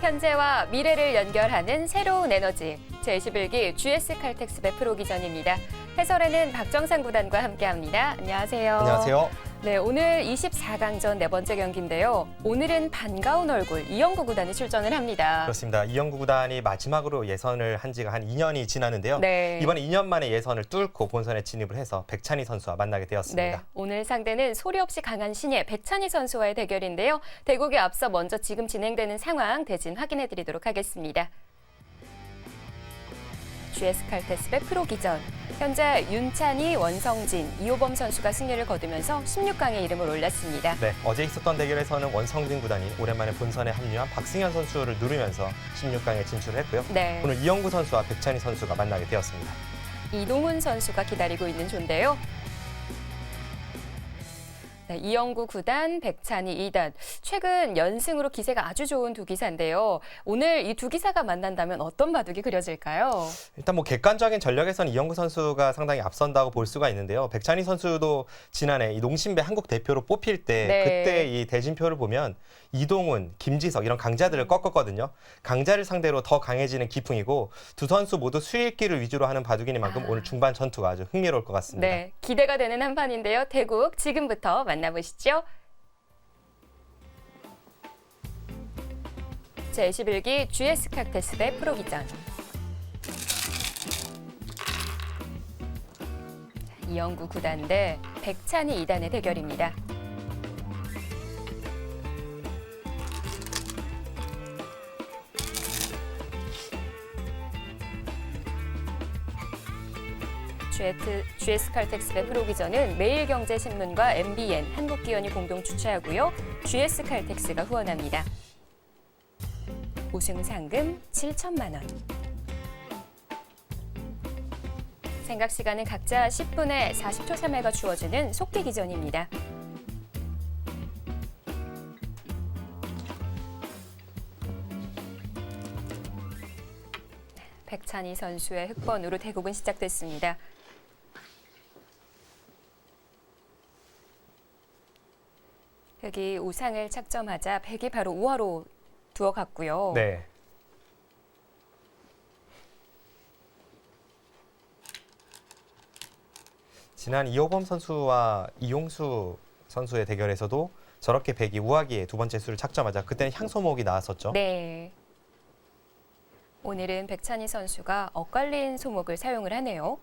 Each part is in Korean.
현재와 미래를 연결하는 새로운 에너지, 제21기 GS 칼텍스배 프로기전입니다. 해설에는 박정상 구단과 함께합니다. 안녕하세요. 안녕하세요. 네, 오늘 24강전 네 번째 경기인데요. 오늘은 반가운 얼굴 이영구 구단이 출전을 합니다. 그렇습니다. 이영구 구단이 마지막으로 예선을 한 지가 한 2년이 지났는데요. 네. 이번에 2년 만에 예선을 뚫고 본선에 진입을 해서 백찬희 선수와 만나게 되었습니다. 네, 오늘 상대는 소리 없이 강한 신예 백찬희 선수와의 대결인데요. 대국에 앞서 먼저 지금 진행되는 상황 대진 확인해 드리도록 하겠습니다. GS 칼텍스배 프로기전. 현재 윤찬희, 원성진, 이호범 선수가 승리를 거두면서 16강에 이름을 올렸습니다. 네, 어제 있었던 대결에서는 원성진 구단이 오랜만에 본선에 합류한 박승현 선수를 누르면서 16강에 진출을 했고요. 네. 오늘 이영구 선수와 백찬희 선수가 만나게 되었습니다. 이동훈 선수가 기다리고 있는 조인데요. 네, 이영구 9단, 백찬희 2단. 최근 연승으로 기세가 아주 좋은 두 기사인데요. 오늘 이 두 기사가 만난다면 어떤 바둑이 그려질까요? 일단 뭐 객관적인 전력에서는 이영구 선수가 상당히 앞선다고 볼 수가 있는데요. 백찬희 선수도 지난해 이 농심배 한국 대표로 뽑힐 때 네. 그때 이 대진표를 보면 이동훈, 김지석 이런 강자들을 꺾었거든요. 강자를 상대로 더 강해지는 기풍이고 두 선수 모두 수일기를 위주로 하는 바둑이니만큼 오늘 중반 전투가 아주 흥미로울 것 같습니다. 네, 기대가 되는 한판인데요. 대국 지금부터 만나보시죠. 제21기 GS 칼텍스배 프로기전. 이영구 9단 대 백찬희 2단의 대결입니다. GS 칼텍스배 프로기전은 매일경제신문과 MBN, 한국기원이 공동 주최하고요. GS 칼텍스가 후원합니다. 우승 상금 7천만 원. 생각 시간은 각자 10분에 40초 3회가 주어지는 속기 기전입니다. 백찬희 선수의 흑번으로 대국은 시작됐습니다. 흑이 우상을 착점하자 백이 바로 우화로 두어갔고요. 네. 지난 이호범 선수와 이용수 선수의 대결에서도 저렇게 백이 우하기에 두 번째 수를 착점하자 그때는 향소목이 나왔었죠. 네. 오늘은 백찬희 선수가 엇갈린 소목을 사용을 하네요.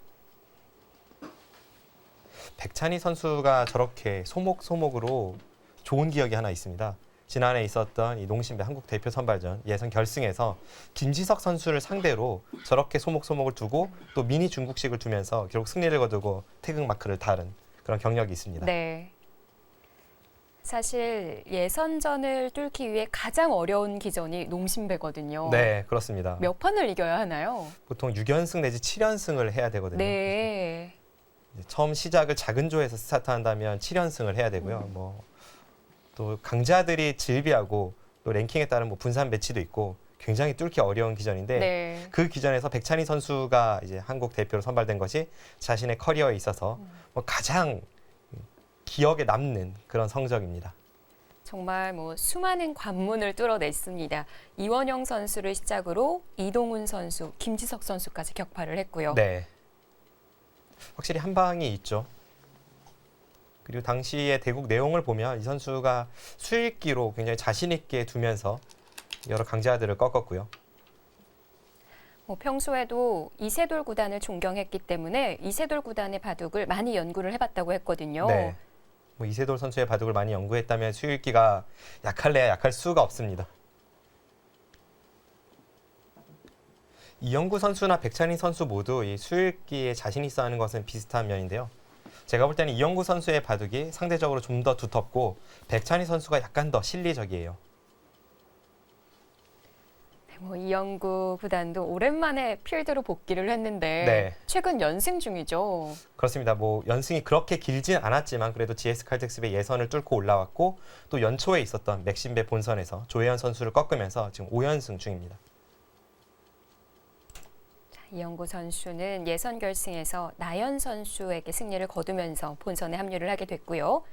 백찬희 선수가 저렇게 소목으로 좋은 기억이 하나 있습니다. 지난해 있었던 이 농심배 한국 대표 선발전 예선 결승에서 김지석 선수를 상대로 저렇게 소목을 두고 또 미니 중국식을 두면서 결국 승리를 거두고 태극 마크를 달은 그런 경력이 있습니다. 네. 사실 예선전을 뚫기 위해 가장 어려운 기전이 농심배거든요. 네, 그렇습니다. 몇 판을 이겨야 하나요? 보통 6연승 내지 7연승을 해야 되거든요. 네. 처음 시작을 작은 조에서 스타트한다면 7연승을 해야 되고요. 또 강자들이 질비하고 또 랭킹에 따른 분산 배치도 있고 굉장히 뚫기 어려운 기전인데 네. 그 기전에서 백찬희 선수가 이제 한국 대표로 선발된 것이 자신의 커리어에 있어서 가장 기억에 남는 그런 성적입니다. 정말 수많은 관문을 뚫어냈습니다. 이원영 선수를 시작으로 이동훈 선수, 김지석 선수까지 격파를 했고요. 네. 확실히 한 방이 있죠. 그리고 당시의 대국 내용을 보면 이 선수가 수일기로 굉장히 자신 있게 두면서 여러 강자들을 꺾었고요. 평소에도 이세돌 구단을 존경했기 때문에 이세돌 구단의 바둑을 많이 연구를 해봤다고 했거든요. 네. 이세돌 선수의 바둑을 많이 연구했다면 수일기가 약할래야 약할 수가 없습니다. 이영구 선수나 백찬희 선수 모두 이 수일기에 자신 있어 하는 것은 비슷한 면인데요. 제가 볼 때는 이영구 선수의 바둑이 상대적으로 좀 더 두텁고 백찬희 선수가 약간 더 실리적이에요. 이영구 구단도 오랜만에 필드로 복귀를 했는데 네. 최근 연승 중이죠. 그렇습니다. 연승이 그렇게 길진 않았지만 그래도 GS 칼텍스배 예선을 뚫고 올라왔고 또 연초에 있었던 맥심배 본선에서 조혜연 선수를 꺾으면서 지금 5연승 중입니다. 이영구 선수는 예선 결승에서 나연 선수에게 승리를 거두면서 본선에 합류를 하게 됐고요.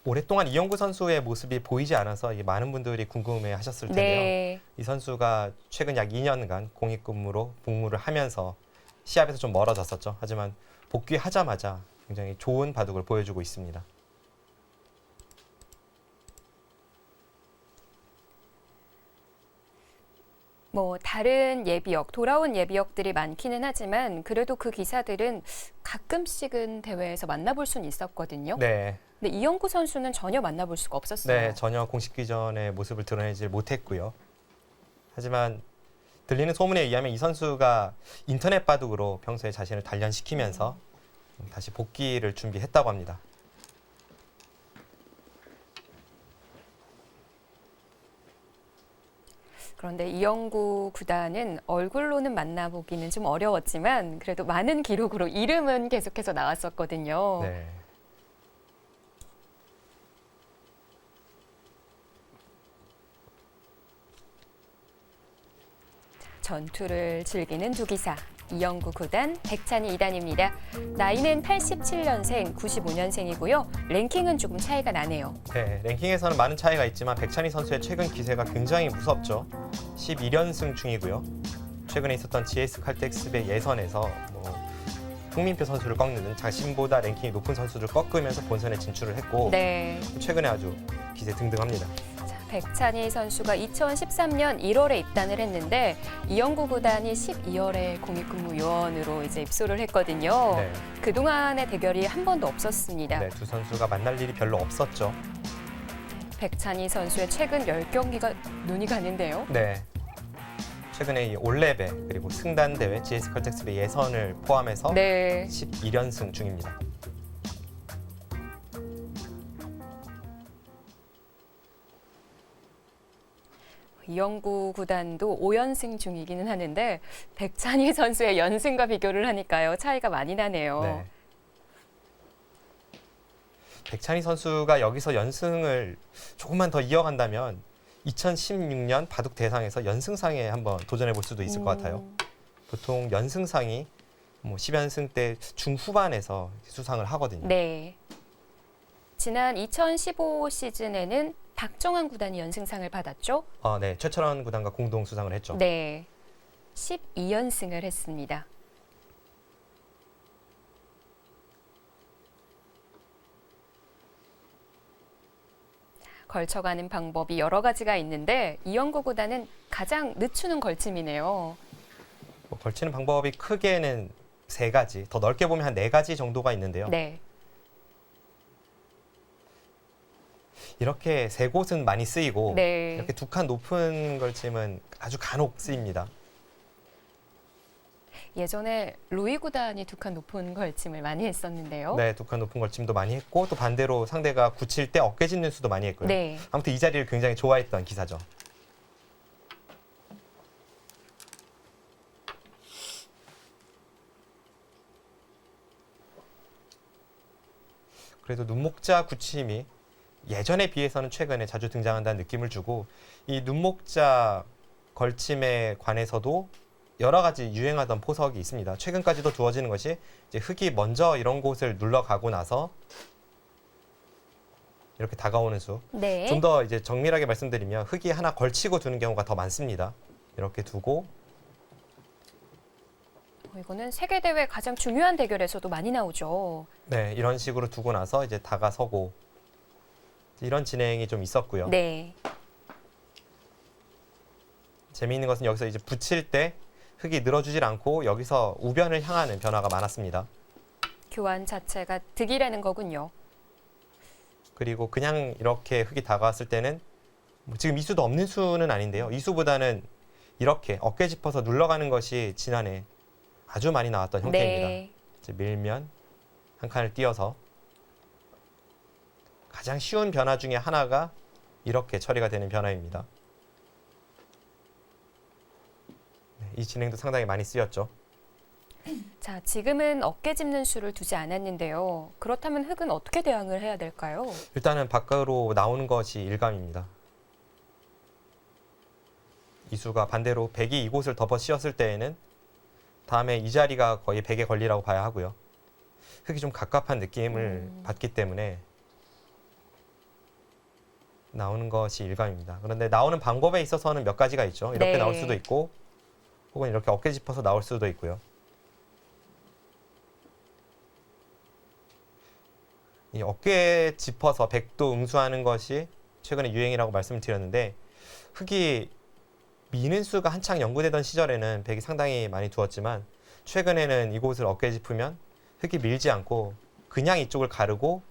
오랫동안 이영구 선수의 모습이 보이지 않아서 이게 많은 분들이 궁금해 하셨을 텐데요. 네. 이 선수가 최근 약 2년간 공익근무로 복무를 하면서 시합에서 좀 멀어졌었죠. 하지만 복귀하자마자 굉장히 좋은 바둑을 보여주고 있습니다. 뭐 다른 예비역, 돌아온 예비역들이 많기는 하지만 그래도 그 기사들은 가끔씩은 대회에서 만나볼 수는 있었거든요. 네, 근데 이영구 선수는 전혀 만나볼 수가 없었어요. 네, 전혀 공식 기전의 모습을 드러내지 못했고요. 하지만 들리는 소문에 의하면 이 선수가 인터넷 바둑으로 평소에 자신을 단련시키면서 다시 복귀를 준비했다고 합니다. 그런데 이영구 구단은 얼굴로는 만나보기는 좀 어려웠지만 그래도 많은 기록으로 이름은 계속해서 나왔었거든요. 네. 전투를 즐기는 두 기사. 이영구 구단, 백찬희 2단입니다. 나이는 87년생, 95년생이고요. 랭킹은 조금 차이가 나네요. 네, 랭킹에서는 많은 차이가 있지만 백찬희 선수의 최근 기세가 굉장히 무섭죠. 11연승 중이고요. 최근에 있었던 GS 칼텍스배 예선에서 홍민표 선수를 꺾는 등 자신보다 랭킹이 높은 선수를 꺾으면서 본선에 진출을 했고 네. 최근에 아주 기세 등등합니다. 백찬희 선수가 2013년 1월에 입단을 했는데 이영구 구단이 12월에 공익근무 요원으로 이제 입소를 했거든요. 네, 그동안의 대결이 한 번도 없었습니다. 네, 두 선수가 만날 일이 별로 없었죠. 백찬희 선수의 최근 10경기가 눈이 가는데요. 네. 최근에 이 올레배 그리고 승단 대회 GS 칼텍스배 예선을 포함해서 네. 11연승 중입니다. 이영구 구단도 5연승 중이기는 하는데 백찬희 선수의 연승과 비교를 하니까요. 차이가 많이 나네요. 네. 백찬희 선수가 여기서 연승을 조금만 더 이어간다면 2016년 바둑 대상에서 연승상에 한번 도전해 볼 수도 있을 것 같아요. 보통 연승상이 10연승 때 중후반에서 수상을 하거든요. 네. 지난 2015 시즌에는 박정환 구단이 연승상을 받았죠. 네, 최철원 구단과 공동 수상을 했죠. 네. 12연승을 했습니다. 걸쳐가는 방법이 여러 가지가 있는데 이영구 구단은 가장 늦추는 걸침이네요. 걸치는 방법이 크게는 3가지, 더 넓게 보면 한 4가지 정도가 있는데요. 네. 이렇게 3곳은 많이 쓰이고 네. 이렇게 2칸 높은 걸침은 아주 간혹 쓰입니다. 예전에 로이 구단이 2칸 높은 걸침을 많이 했었는데요. 네, 2칸 높은 걸침도 많이 했고 또 반대로 상대가 굳힐 때 어깨 짚는 수도 많이 했고요. 네. 아무튼 이 자리를 굉장히 좋아했던 기사죠. 그래도 눈목자 굳힘이 예전에 비해서는 최근에 자주 등장한다는 느낌을 주고 이 눈목자 걸침에 관해서도 여러 가지 유행하던 포석이 있습니다. 최근까지도 주어지는 것이 이제 흙이 먼저 이런 곳을 눌러가고 나서 이렇게 다가오는 수. 네. 좀 더 이제 정밀하게 말씀드리면 흙이 하나 걸치고 두는 경우가 더 많습니다. 이렇게 두고 이거는 세계 대회 가장 중요한 대결에서도 많이 나오죠. 네, 이런 식으로 두고 나서 이제 다가서고 이런 진행이 좀 있었고요. 네. 재미있는 것은 여기서 이제 붙일 때 흙이 늘어주질 않고 여기서 우변을 향하는 변화가 많았습니다. 교환 자체가 득이라는 거군요. 그리고 그냥 이렇게 흙이 다가왔을 때는 지금 이 수도 없는 수는 아닌데요. 이 수보다는 이렇게 어깨 짚어서 눌러가는 것이 지난해 아주 많이 나왔던 형태입니다. 네. 이제 밀면 한 칸을 띄어서 가장 쉬운 변화 중에 하나가 이렇게 처리가 되는 변화입니다. 네, 이 진행도 상당히 많이 쓰였죠. 자, 지금은 어깨 짚는 수를 두지 않았는데요. 그렇다면 흙은 어떻게 대응을 해야 될까요? 일단은 밖으로 나오는 것이 일감입니다. 이 수가 반대로 백이 이곳을 덮어 씌웠을 때에는 다음에 이 자리가 거의 백에 걸리라고 봐야 하고요. 흙이 좀 갑갑한 느낌을 받기 때문에 나오는 것이 일감입니다. 그런데 나오는 방법에 있어서는 몇 가지가 있죠. 이렇게 네. 나올 수도 있고 혹은 이렇게 어깨 짚어서 나올 수도 있고요. 이 어깨에 짚어서 백도 응수하는 것이 최근에 유행이라고 말씀을 드렸는데 흙이 미는 수가 한창 연구되던 시절에는 백이 상당히 많이 두었지만 최근에는 이곳을 어깨에 짚으면 흙이 밀지 않고 그냥 이쪽을 가르고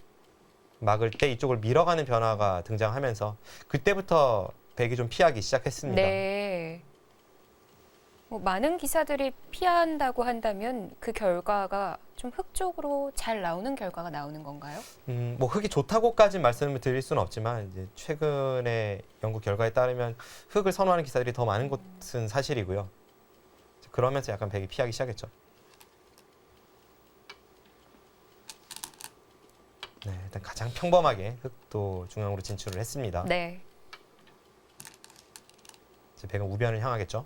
막을 때 이쪽을 밀어가는 변화가 등장하면서 그때부터 백이 좀 피하기 시작했습니다. 네. 뭐 많은 기사들이 피한다고 한다면 그 결과가 좀 흙쪽으로 잘 나오는 결과가 나오는 건가요? 뭐 흙이 좋다고까지 말씀을 드릴 수는 없지만 이제 최근의 연구 결과에 따르면 흙을 선호하는 기사들이 더 많은 것은 사실이고요. 그러면서 약간 백이 피하기 시작했죠. 네, 일단 가장 평범하게 흙도 중앙으로 진출을 했습니다. 네. 이제 백은 우변을 향하겠죠.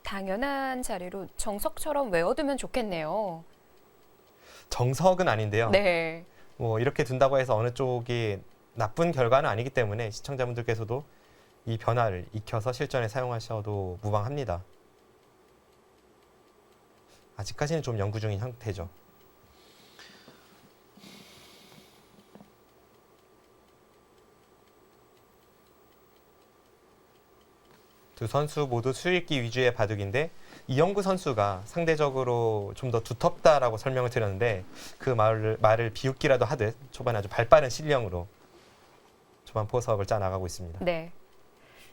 당연한 자리로 정석처럼 외워두면 좋겠네요. 정석은 아닌데요. 네. 뭐 이렇게 둔다고 해서 어느 쪽이 나쁜 결과는 아니기 때문에 시청자분들께서도 이 변화를 익혀서 실전에 사용하셔도 무방합니다. 아직까지는 좀 연구 중인 형태죠. 두 선수 모두 수읽기 위주의 바둑인데 이영구 선수가 상대적으로 좀 더 두텁다라고 설명을 드렸는데 그 말을 비웃기라도 하듯 초반에 아주 발빠른 실력으로 초반 포석을 짜 나가고 있습니다. 네.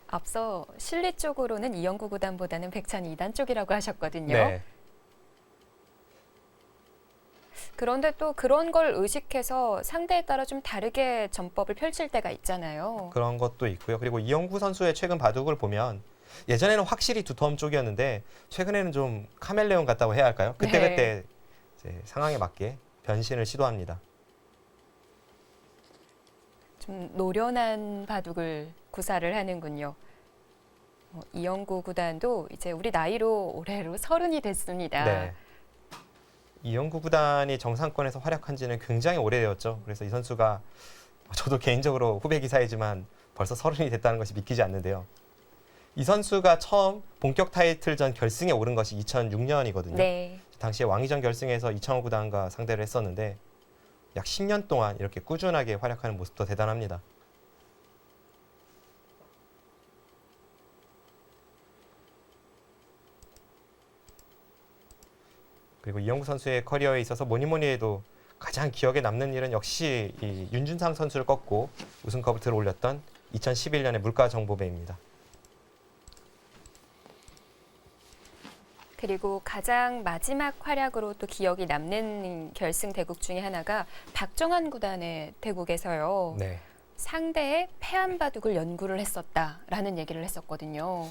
앞서 실리 쪽으로는 이영구 구단보다는 백찬이 2단 쪽이라고 하셨거든요. 네. 그런데 또 그런 걸 의식해서 상대에 따라 좀 다르게 전법을 펼칠 때가 있잖아요. 그런 것도 있고요. 그리고 이영구 선수의 최근 바둑을 보면 예전에는 확실히 두터움 쪽이었는데 최근에는 좀 카멜레온 같다고 해야 할까요? 그때그때 이제 상황에 맞게 변신을 시도합니다. 좀 노련한 바둑을 구사를 하는군요. 이영구 구단도 이제 우리 나이로 올해로 30이 됐습니다. 네. 이영구 구단이 정상권에서 활약한 지는 굉장히 오래되었죠. 그래서 이 선수가 저도 개인적으로 후배 기사이지만 벌써 30이 됐다는 것이 믿기지 않는데요. 이 선수가 처음 본격 타이틀전 결승에 오른 것이 2006년이거든요. 네. 당시에 왕위전 결승에서 이창호 구단과 상대를 했었는데 약 10년 동안 이렇게 꾸준하게 활약하는 모습도 대단합니다. 그리고 이영구 선수의 커리어에 있어서 뭐니 해도 가장 기억에 남는 일은 역시 이 윤준상 선수를 꺾고 우승컵을 들어올렸던 2011년의 물가정보배입니다. 그리고 가장 마지막 활약으로 또 기억이 남는 결승 대국 중에 하나가 박정환 구단의 대국에서요. 네. 상대의 패한 바둑을 연구를 했었다라는 얘기를 했었거든요.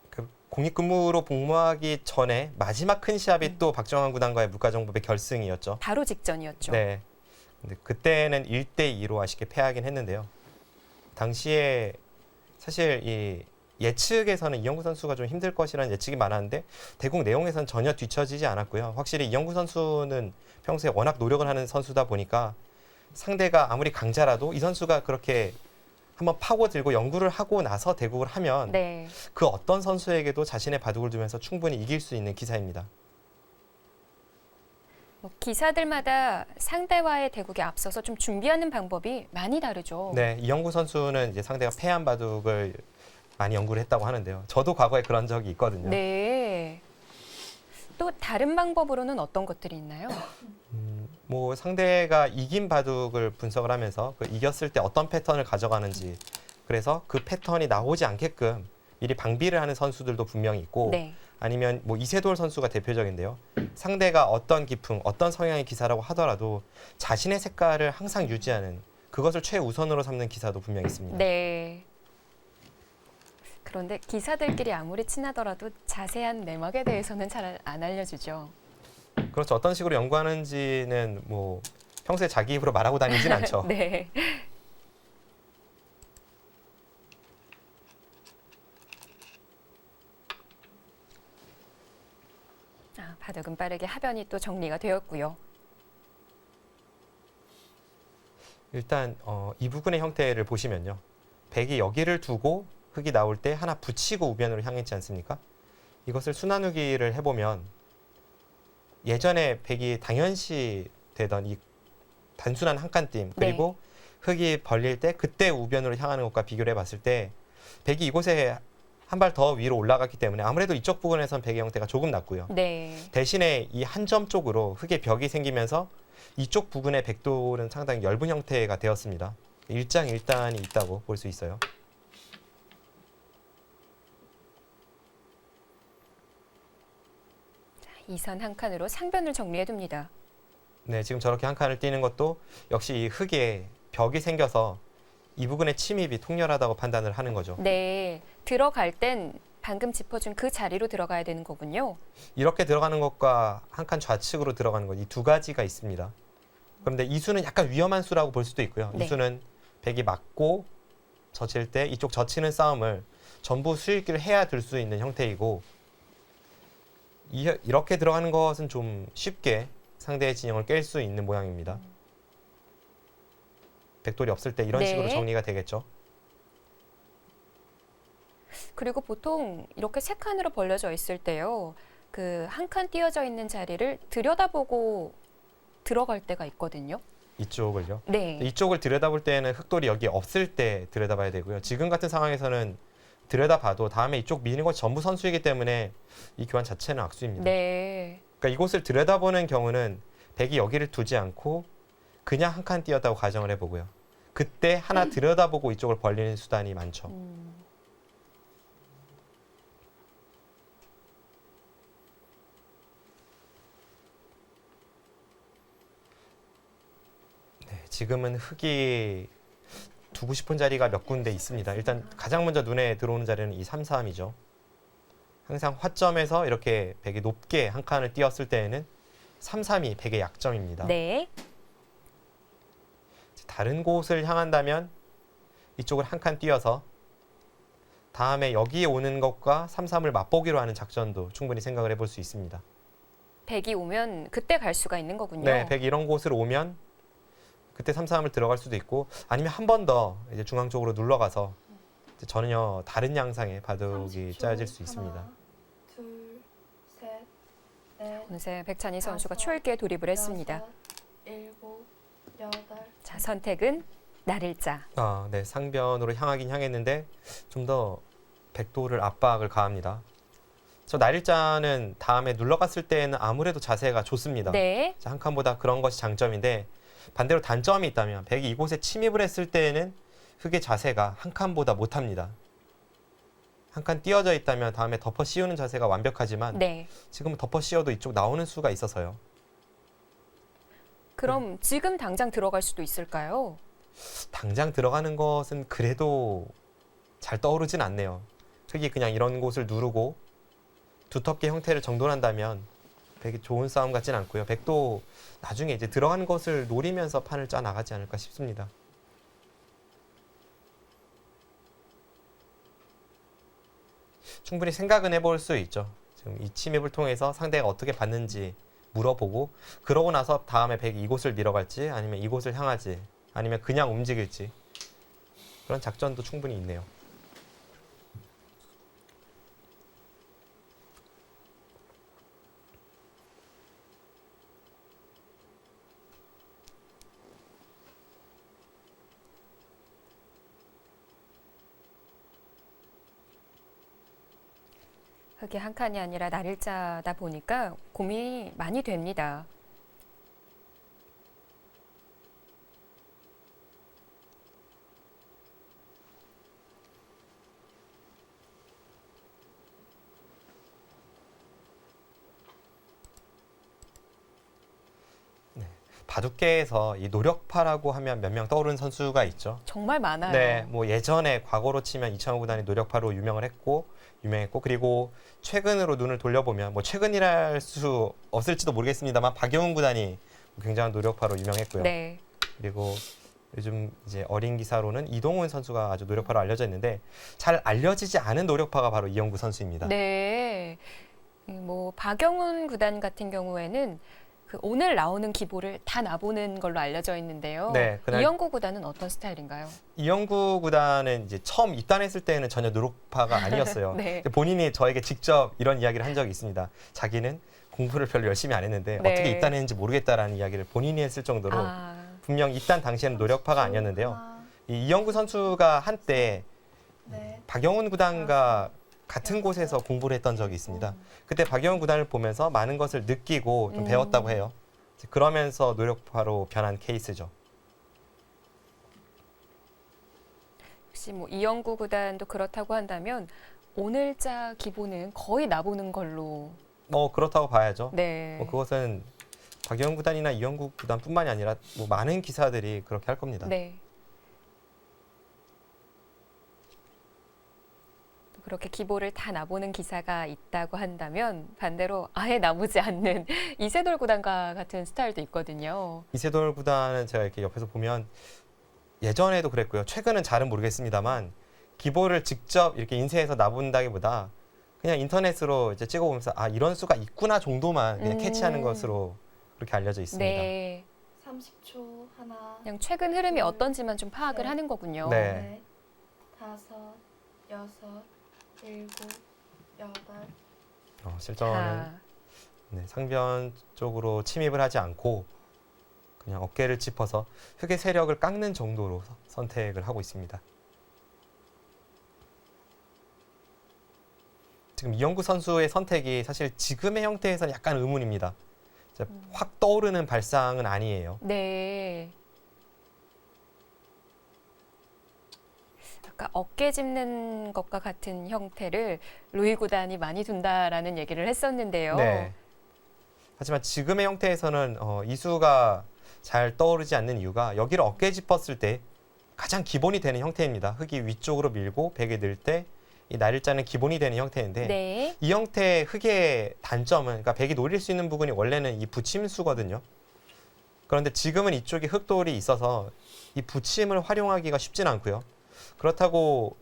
그 공익근무로 복무하기 전에 마지막 큰 시합이 또 박정환 구단과의 물가정보배 결승이었죠. 바로 직전이었죠. 네. 근데 그때는 1대2로 아쉽게 패하긴 했는데요. 당시에 사실 이 예측에서는 이영구 선수가 좀 힘들 것이라는 예측이 많았는데 대국 내용에서는 전혀 뒤처지지 않았고요. 확실히 이영구 선수는 평소에 워낙 노력을 하는 선수다 보니까 상대가 아무리 강자라도 이 선수가 그렇게 한번 파고들고 연구를 하고 나서 대국을 하면 네. 그 어떤 선수에게도 자신의 바둑을 두면서 충분히 이길 수 있는 기사입니다. 기사들마다 상대와의 대국에 앞서서 좀 준비하는 방법이 많이 다르죠. 네, 이영구 선수는 이제 상대가 패한 바둑을 많이 연구를 했다고 하는데요. 저도 과거에 그런 적이 있거든요. 네. 또 다른 방법으로는 어떤 것들이 있나요? 뭐 상대가 이긴 바둑을 분석을 하면서 그 이겼을 때 어떤 패턴을 가져가는지 그래서 그 패턴이 나오지 않게끔 미리 방비를 하는 선수들도 분명히 있고 네. 아니면 뭐 이세돌 선수가 대표적인데요. 상대가 어떤 기풍, 어떤 성향의 기사라고 하더라도 자신의 색깔을 항상 유지하는 그것을 최우선으로 삼는 기사도 분명히 있습니다. 네. 그런데 기사들끼리 아무리 친하더라도 자세한 내막에 대해서는 잘 안 알려주죠. 그렇죠. 어떤 식으로 연구하는지는 뭐 평소에 자기 입으로 말하고 다니진 않죠. 네. 바둑은 빠르게 하변이 또 정리가 되었고요. 일단 이 부분의 형태를 보시면요. 백이 여기를 두고 흙이 나올 때 하나 붙이고 우변으로 향했지 않습니까? 이것을 순환우기를 해보면 예전에 백이 당연시 되던 이 단순한 한 칸 띠임 그리고 흙이 벌릴 때 그때 우변으로 향하는 것과 비교를 해봤을 때 백이 이곳에 한 발 더 위로 올라갔기 때문에 아무래도 이쪽 부분에선 백의 형태가 조금 낮고요. 네. 대신에 이 한 점 쪽으로 흙의 벽이 생기면서 이쪽 부분의 백돌은 상당히 엷은 형태가 되었습니다. 일장일단이 있다고 볼 수 있어요. 이 선 한 칸으로 상변을 정리해둡니다. 네, 지금 저렇게 한 칸을 띄는 것도 역시 이 흙에 벽이 생겨서 이 부분의 침입이 통렬하다고 판단을 하는 거죠. 네. 들어갈 땐 방금 짚어준 그 자리로 들어가야 되는 거군요. 이렇게 들어가는 것과 한 칸 좌측으로 들어가는 것, 이 두 가지가 있습니다. 그런데 이 수는 약간 위험한 수라고 볼 수도 있고요. 네. 이 수는 백이 맞고 젖힐 때 이쪽 젖히는 싸움을 전부 수익기를 해야 들 수 있는 형태이고 이렇게 들어가는 것은 좀 쉽게 상대의 진영을 깰 수 있는 모양입니다. 백돌이 없을 때 이런 네. 식으로 정리가 되겠죠. 그리고 보통 이렇게 세 칸으로 벌려져 있을 때요. 그 한 칸 띄어져 있는 자리를 들여다보고 들어갈 때가 있거든요. 이쪽을요. 네. 이쪽을 들여다볼 때는 흑돌이 여기 없을 때 들여다봐야 되고요. 지금 같은 상황에서는 들여다봐도 다음에 이쪽 미는 것이 전부 선수이기 때문에 이 교환 자체는 악수입니다. 네. 그러니까 이곳을 들여다보는 경우는 백이 여기를 두지 않고 그냥 한 칸 띄었다고 가정을 해보고요. 그때 하나 들여다보고 이쪽을 벌리는 수단이 많죠. 네, 지금은 흙이 두고 싶은 자리가 몇 군데 있습니다. 일단 가장 먼저 눈에 들어오는 자리는 이 3, 3이죠. 항상 화점에서 이렇게 백이 높게 한 칸을 띄었을 때에는 3, 3이 백의 약점입니다. 네. 다른 곳을 향한다면 이쪽을 한 칸 띄어서 다음에 여기에 오는 것과 3, 3을 맛보기로 하는 작전도 충분히 생각을 해볼 수 있습니다. 백이 오면 그때 갈 수가 있는 거군요. 네, 백이 이런 곳을 오면 그때 3, 3을 들어갈 수도 있고 아니면 한 번 더 이제 중앙 쪽으로 눌러가서 이제 전혀 다른 양상의 바둑이 짜여질 수 있습니다. 하나, 둘, 셋, 넷, 어느새 백찬희 선수가 다섯, 초읽기에 돌입을 했습니다. 여섯, 일곱, 여덟. 자, 선택은 날일자. 네, 상변으로 향하긴 향했는데 좀 더 백도를 압박을 가합니다. 저 날일자는 다음에 눌러갔을 때는 아무래도 자세가 좋습니다. 네. 한 칸보다 그런 것이 장점인데 반대로 단점이 있다면 백이 이곳에 침입을 했을 때에는 흙의 자세가 한 칸보다 못합니다. 한 칸 띄어져 있다면 다음에 덮어 씌우는 자세가 완벽하지만 네. 지금은 덮어 씌워도 이쪽 나오는 수가 있어서요. 그럼 지금 당장 들어갈 수도 있을까요? 당장 들어가는 것은 그래도 잘 떠오르진 않네요. 흙이 그냥 이런 곳을 누르고 두텁게 형태를 정돈한다면 백이 좋은 싸움 같진 않고요. 백도 나중에 이제 들어가는 것을 노리면서 판을 짜 나가지 않을까 싶습니다. 충분히 생각은 해볼 수 있죠. 지금 이 침입을 통해서 상대가 어떻게 받는지 물어보고 그러고 나서 다음에 백이 이곳을 밀어갈지 아니면 이곳을 향하지 아니면 그냥 움직일지 그런 작전도 충분히 있네요. 그게 한 칸이 아니라 날일자다 보니까 고민이 많이 됩니다. 바둑계에서 이 노력파라고 하면 몇 명 떠오르는 선수가 있죠. 정말 많아요. 네, 뭐 예전에 과거로 치면 이창호 구단이 노력파로 유명했고 그리고 최근으로 눈을 돌려보면 뭐 최근이랄 수 없을지도 모르겠습니다만 박영훈 구단이 굉장한 노력파로 유명했고요. 네. 그리고 요즘 이제 어린 기사로는 이동훈 선수가 아주 노력파로 알려져 있는데 잘 알려지지 않은 노력파가 바로 이영구 선수입니다. 네. 뭐 박영훈 구단 같은 경우에는 그 오늘 나오는 기보를 다 놔보는 걸로 알려져 있는데요. 네, 그날- 이영구 구단은 어떤 스타일인가요? 이영구 구단은 이제 처음 입단했을 때는 전혀 노력파가 아니었어요. 네. 근데 본인이 저에게 직접 이런 이야기를 한 적이 있습니다. 자기는 공부를 별로 열심히 안 했는데 네. 어떻게 입단했는지 모르겠다라는 이야기를 본인이 했을 정도로 분명 입단 당시에는 노력파가 아니었는데요. 하나, 이영구 선수가 한때 넷, 박영훈 구단과 같은 곳에서 공부를 했던 적이 있습니다. 그때 박영훈 구단을 보면서 많은 것을 느끼고 좀 배웠다고 해요. 그러면서 노력파로 변한 케이스죠. 혹시 뭐 이영구 구단도 그렇다고 한다면 오늘자 기보는 거의 놔보는 걸로. 뭐 그렇다고 봐야죠. 네. 뭐 그것은 박영훈 구단이나 이영구 구단뿐만이 아니라 뭐 많은 기사들이 그렇게 할 겁니다. 네. 그렇게 기보를 다 놔보는 기사가 있다고 한다면 반대로 아예 놔보지 않는 이세돌 구단과 같은 스타일도 있거든요. 이세돌 구단은 제가 이렇게 옆에서 보면 예전에도 그랬고요. 최근은 잘은 모르겠습니다만 기보를 직접 이렇게 인쇄해서 놔본다기보다 그냥 인터넷으로 이제 찍어보면서 아 이런 수가 있구나 정도만 그냥 캐치하는 것으로 그렇게 알려져 있습니다. 네. 30초 하나, 그냥 최근 흐름이 어떤지만 좀 파악을 네. 하는 거군요. 네. 넷, 다섯, 여섯, 일곱, 여덟, 실전은 아, 네, 상변 쪽으로 침입을 하지 않고 그냥 어깨를 짚어서 흙의 세력을 깎는 정도로 선택을 하고 있습니다. 지금 이영구 선수의 선택이 사실 지금의 형태에서는 약간 의문입니다. 이제 확 떠오르는 발상은 아니에요. 네. 아까 어깨 짚는 것과 같은 형태를 루이 구단이 많이 둔다라는 얘기를 했었는데요. 네. 하지만 지금의 형태에서는 이수가 잘 떠오르지 않는 이유가 여기를 어깨 짚었을 때 가장 기본이 되는 형태입니다. 흙이 위쪽으로 밀고 베개 넣을 때 이 날짜는 기본이 되는 형태인데 네. 이 형태의 흙의 단점은 그러니까 백이 노릴 수 있는 부분이 원래는 이 붙임수거든요. 그런데 지금은 이쪽에 흙돌이 있어서 이 붙임을 활용하기가 쉽진 않고요. 그렇다고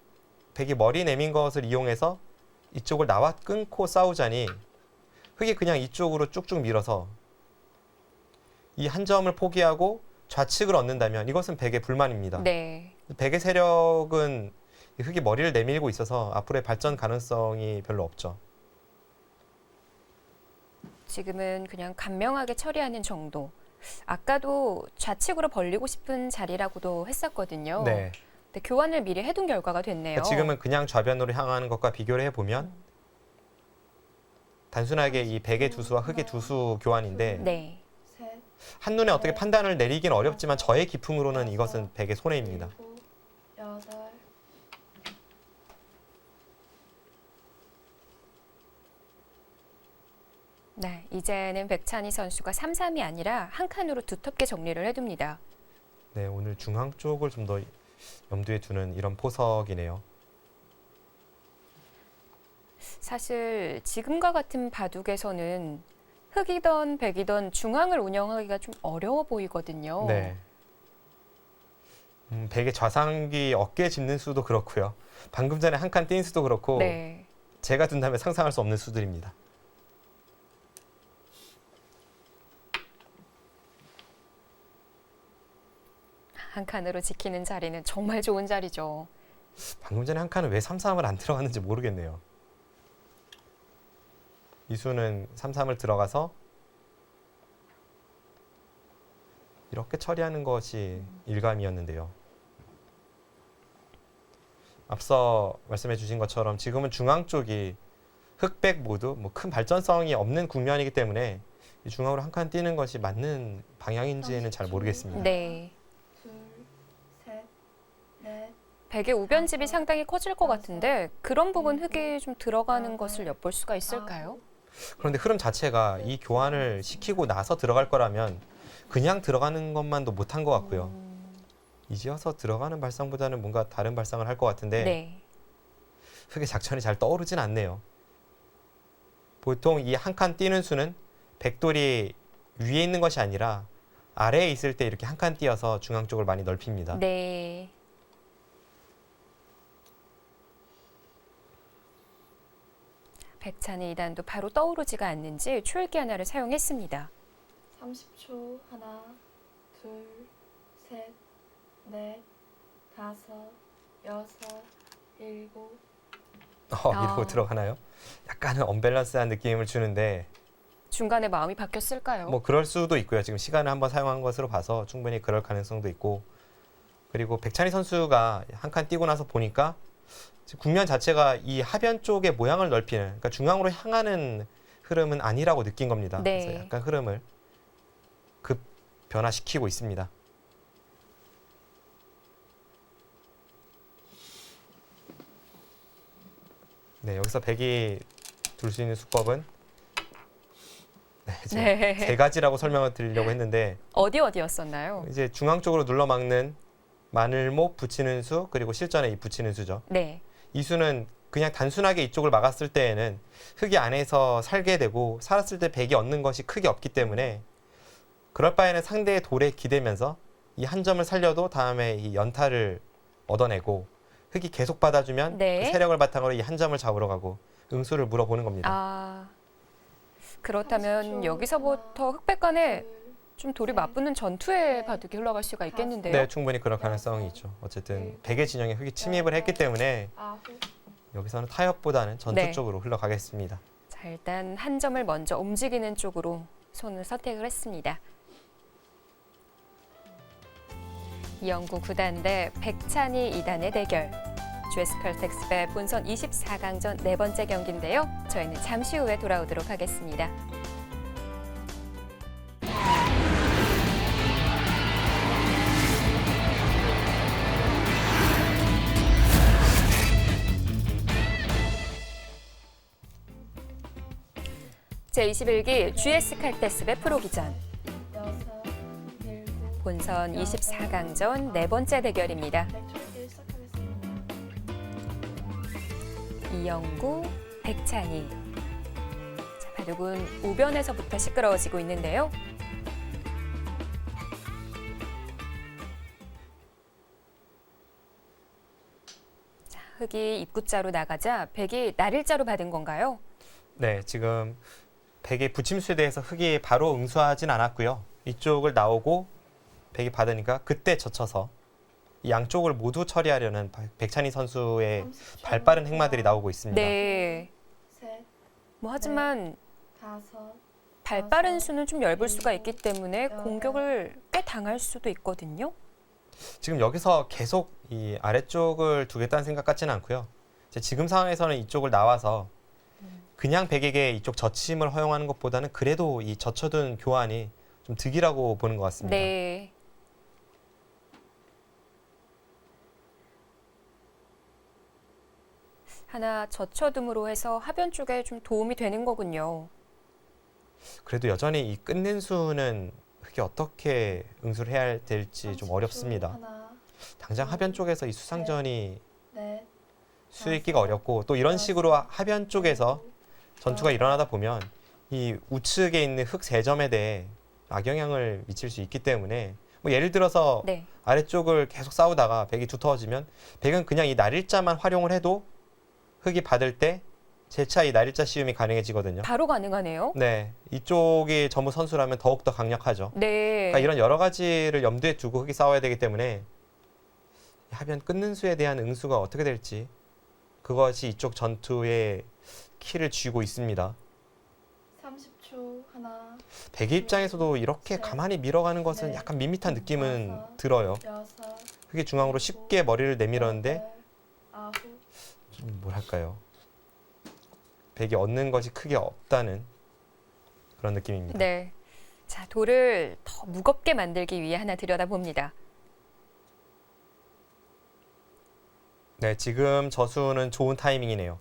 백이 머리 내민 것을 이용해서 이쪽을 나와 끊고 싸우자니 흙이 그냥 이쪽으로 쭉쭉 밀어서 이 한 점을 포기하고 좌측을 얻는다면 이것은 백의 불만입니다. 네. 백의 세력은 이 흙이 머리를 내밀고 있어서 앞으로의 발전 가능성이 별로 없죠. 지금은 그냥 간명하게 처리하는 정도. 아까도 좌측으로 벌리고 싶은 자리라고도 했었거든요. 네. 근데 교환을 미리 해둔 결과가 됐네요. 그러니까 지금은 그냥 좌변으로 향하는 것과 비교를 해보면 단순하게 이 백의 두수와 흙의 두수 교환인데 네. 셋, 한눈에 어떻게 판단을 내리긴 어렵지만 저의 기품으로는 이것은 백의 손해입니다. 일곱, 여덟, 네, 이제는 백찬희 선수가 3-3이 아니라 한 칸으로 두텁게 정리를 해둡니다. 네, 오늘 중앙 쪽을 좀 더 염두에 두는 이런 포석이네요. 사실 지금과 같은 바둑에서는 흑이던 백이던 중앙을 운영하기가 좀 어려워 보이거든요. 네. 백의 좌상귀 어깨 짚는 수도 그렇고요. 방금 전에 한 칸 뛴 수도 그렇고 네. 제가 둔다면 상상할 수 없는 수들입니다. 한 칸으로 지키는 자리는 정말 좋은 자리죠. 방금 전에 한 칸은 왜 3-3을 안 들어갔는지 모르겠네요. 이수는 3-3을 들어가서 이렇게 처리하는 것이 일감이었는데요. 앞서 말씀해 주신 것처럼 지금은 중앙 쪽이 흑백 모두 뭐 큰 발전성이 없는 국면이기 때문에 이 중앙으로 한 칸 뛰는 것이 맞는 방향인지는 잘 모르겠습니다. 네. 둘, 셋, 넷, 백의 우변집이 상당히 커질 것 같은데 그런 부분 흙이 좀 들어가는 것을 엿볼 수가 있을까요? 그런데 흐름 자체가 이 교환을 시키고 나서 들어갈 거라면 그냥 들어가는 것만도 못한 것 같고요. 이제와서 들어가는 발상보다는 뭔가 다른 발상을 할 것 같은데 네. 흙의 작전이 잘 떠오르진 않네요. 보통 이 한 칸 뛰는 수는 백돌이 위에 있는 것이 아니라 아래에 있을 때 이렇게 한 칸 뛰어서 중앙 쪽을 많이 넓힙니다. 네. 백찬희 2단도 바로 떠오르지가 않는지 초읽기 하나를 사용했습니다. 30초. 하나, 둘, 셋, 넷, 다섯, 여섯, 일곱. 이러고 아. 들어가나요? 약간은 언밸런스한 느낌을 주는데 중간에 마음이 바뀌었을까요? 뭐 그럴 수도 있고요. 지금 시간을 한번 사용한 것으로 봐서 충분히 그럴 가능성도 있고 그리고 백찬희 선수가 한 칸 뛰고 나서 보니까 지금 국면 자체가 이 하변 쪽의 모양을 넓히는 그러니까 중앙으로 향하는 흐름은 아니라고 느낀 겁니다. 네. 그래서 약간 흐름을 급 변화시키고 있습니다. 네, 여기서 백이 둘 수 있는 수법은 제가 네. 세 가지라고 설명을 드리려고 했는데 어디였었나요? 이제 중앙 쪽으로 눌러 막는 마늘목 붙이는 수 그리고 실전에 이 붙이는 수죠. 네. 이 수는 그냥 단순하게 이쪽을 막았을 때에는 흙이 안에서 살게 되고 살았을 때 백이 얻는 것이 크게 없기 때문에 그럴 바에는 상대의 돌에 기대면서 이 한 점을 살려도 다음에 이 연타를 얻어내고 흙이 계속 받아주면 네. 그 세력을 바탕으로 이 한 점을 잡으러 가고 응수를 물어보는 겁니다. 아, 그렇다면 30초. 여기서부터 흑백간에 둘, 좀 돌이 셋, 맞붙는 전투의 넷, 바둑이 흘러갈 수가 있겠는데요. 네, 충분히 그럴 가능성이 있죠. 어쨌든 백의 진영에 흙이 침입을 했기 때문에 아홉. 여기서는 타협보다는 전투 네. 쪽으로 흘러가겠습니다. 자, 일단 한 점을 먼저 움직이는 쪽으로 손을 선택을 했습니다. 이영구 9단 대 백찬희 2단의 대결. GS 컬텍스배 본선 24강전 네 번째 경기인데요. 저희는 잠시 후에 돌아오도록 하겠습니다. 제21기 GS 칼텍스배 프로기전. 여섯, 일곱. 본선 24강전 네 번째 대결입니다. 맥주기 시작하겠습니다. 이영구, 백찬희. 자, 바둑은 우변에서부터 시끄러워지고 있는데요. 자, 흑이 입구자로 나가자 백이 날일자로 받은 건가요? 네, 지금 백의 부침수에 대해서 흑이 바로 응수하진 않았고요. 이쪽을 나오고 백이 받으니까 그때 젖혀서 이 양쪽을 모두 처리하려는 백찬희 선수의 30초. 발빠른 행마들이 나오고 있습니다. 네. 셋, 뭐 하지만 다섯, 발빠른 수는 좀 얇을 수가 있기 때문에 공격을 꽤 당할 수도 있거든요. 지금 여기서 계속 이 아래쪽을 두겠다는 생각 같지는 않고요. 이제 지금 상황에서는 이쪽을 나와서 그냥 백에게 이쪽 젖힘을 허용하는 것보다는 그래도 이 젖혀둔 교환이 좀 득이라고 보는 것 같습니다. 네. 하나 젖혀둠으로 해서 하변 쪽에 좀 도움이 되는 거군요. 그래도 여전히 이 끝낸 수는 흑이 어떻게 응수를 해야 될지 좀 30초. 어렵습니다. 하나, 당장 하변 쪽에서 이 수상전이 넷, 수익기가 어렵고 또 이런 식으로 하변 쪽에서 전투가 일어나다 보면 이 우측에 있는 흑 3점에 대해 악영향을 미칠 수 있기 때문에 뭐 예를 들어서 네. 아래쪽을 계속 싸우다가 백이 두터워지면 백은 그냥 이 날일자만 활용을 해도 흑이 받을 때 재차 이 날일자 씌움이 가능해지거든요. 바로 가능하네요. 네, 이쪽이 전부 선수라면 더욱더 강력하죠. 네. 그러니까 이런 여러 가지를 염두에 두고 흑이 싸워야 되기 때문에 하변 끊는 수에 대한 응수가 어떻게 될지 그것이 이쪽 전투의 키를 쥐고 있습니다. 30초. 하나, 백의 입장에서도 이렇게 가만히 밀어가는 것은 약간 밋밋한 느낌은 들어요. 여섯, 흑이 중앙으로 쉽게 머리를 내밀었는데 여덟, 아홉. 좀 뭐랄까요. 백이 얻는 것이 크게 없다는 그런 느낌입니다. 네. 자, 돌을 더 무겁게 만들기 위해 하나 들여다봅니다. 네, 지금 저수는 좋은 타이밍이네요.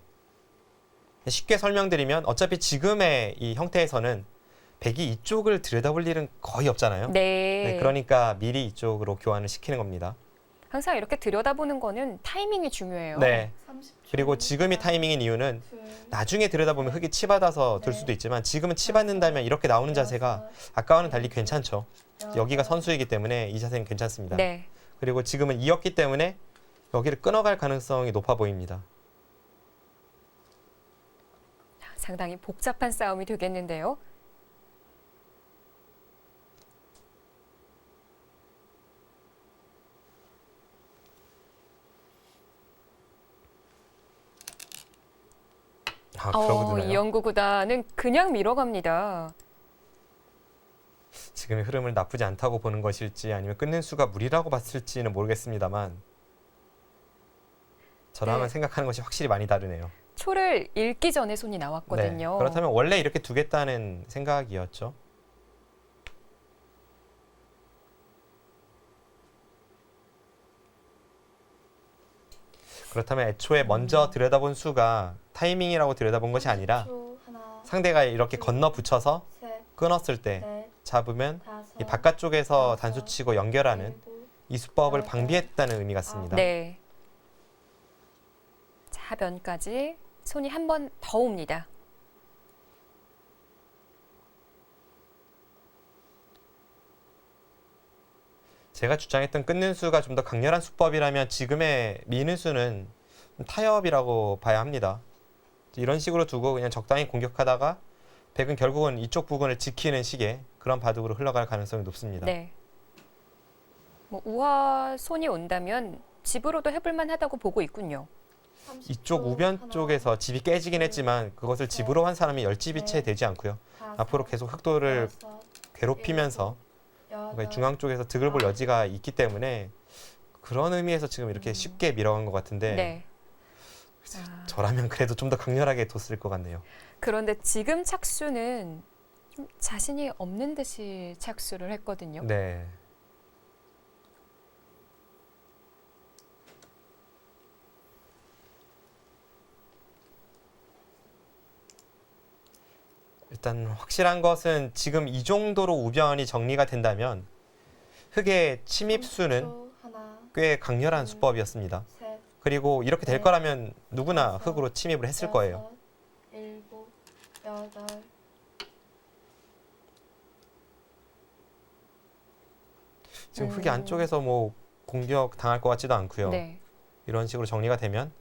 쉽게 설명드리면 어차피 지금의 이 형태에서는 백이 이쪽을 들여다볼 일은 거의 없잖아요. 네. 네, 그러니까 미리 이쪽으로 교환을 시키는 겁니다. 항상 이렇게 들여다보는 거는 타이밍이 중요해요. 네. 30초. 그리고 지금이 타이밍인 이유는 둘, 나중에 들여다보면 흙이 치받아서 들 수도 있지만 지금은 치받는다면 이렇게 나오는 자세가 아까와는 달리 괜찮죠. 여기가 선수이기 때문에 이 자세는 괜찮습니다. 네. 그리고 지금은 이었기 때문에 여기를 끊어갈 가능성이 높아 보입니다. 상당히 복잡한 싸움이 되겠는데요. 그러거든요. 이영구 구단은 그냥 밀어갑니다. 지금의 흐름을 나쁘지 않다고 보는 것일지 아니면 끊는 수가 무리라고 봤을지는 모르겠습니다만 저랑은 네. 생각하는 것이 확실히 많이 다르네요. 초를 읽기 전에 손이 나왔거든요. 네, 그렇다면 원래 이렇게 두겠다는 생각이었죠. 그렇다면 애초에 먼저 들여다본 수가 타이밍이라고 들여다본 것이 아니라 30초 하나, 상대가 이렇게 건너 붙여서 셋, 끊었을 때 넷, 잡으면 다섯, 이 바깥쪽에서 여섯, 단수 치고 연결하는 일곱, 이 수법을 여덟, 방비했다는 의미 같습니다. 네. 자, 면까지 손이 한 번 더 옵니다. 제가 주장했던 끊는 수가 좀 더 강렬한 수법이라면 지금의 미는 수는 좀 타협이라고 봐야 합니다. 이런 식으로 두고 그냥 적당히 공격하다가 백은 결국은 이쪽 부분을 지키는 식의 그런 바둑으로 흘러갈 가능성이 높습니다. 네. 뭐 우화 손이 온다면 집으로도 해볼 만하다고 보고 있군요. 30초 이쪽 우변 하나, 쪽에서 집이 깨지긴 했지만 그것을 집으로 한 사람이 10집이 채 되지 않고요. 다섯, 앞으로 계속 흑도를 여섯, 괴롭히면서 여덟, 그러니까 중앙 쪽에서 득을 볼 여지가 있기 때문에 그런 의미에서 지금 이렇게 쉽게 밀어간 것 같은데 네. 저라면 그래도 좀 더 강렬하게 뒀을 것 같네요. 그런데 지금 착수는 좀 자신이 없는 듯이 착수를 했거든요. 네. 일단 확실한 것은 지금 이 정도로 우변이 정리가 된다면 흑의 침입 수는 30초 하나, 꽤 강렬한 수법이었습니다. 셋, 그리고 이렇게 될 네. 거라면 누구나 다섯, 흑으로 침입을 했을 거예요. 여섯, 일곱, 여덟, 지금 흑이 안쪽에서 뭐 공격 당할 것 같지도 않고요. 네. 이런 식으로 정리가 되면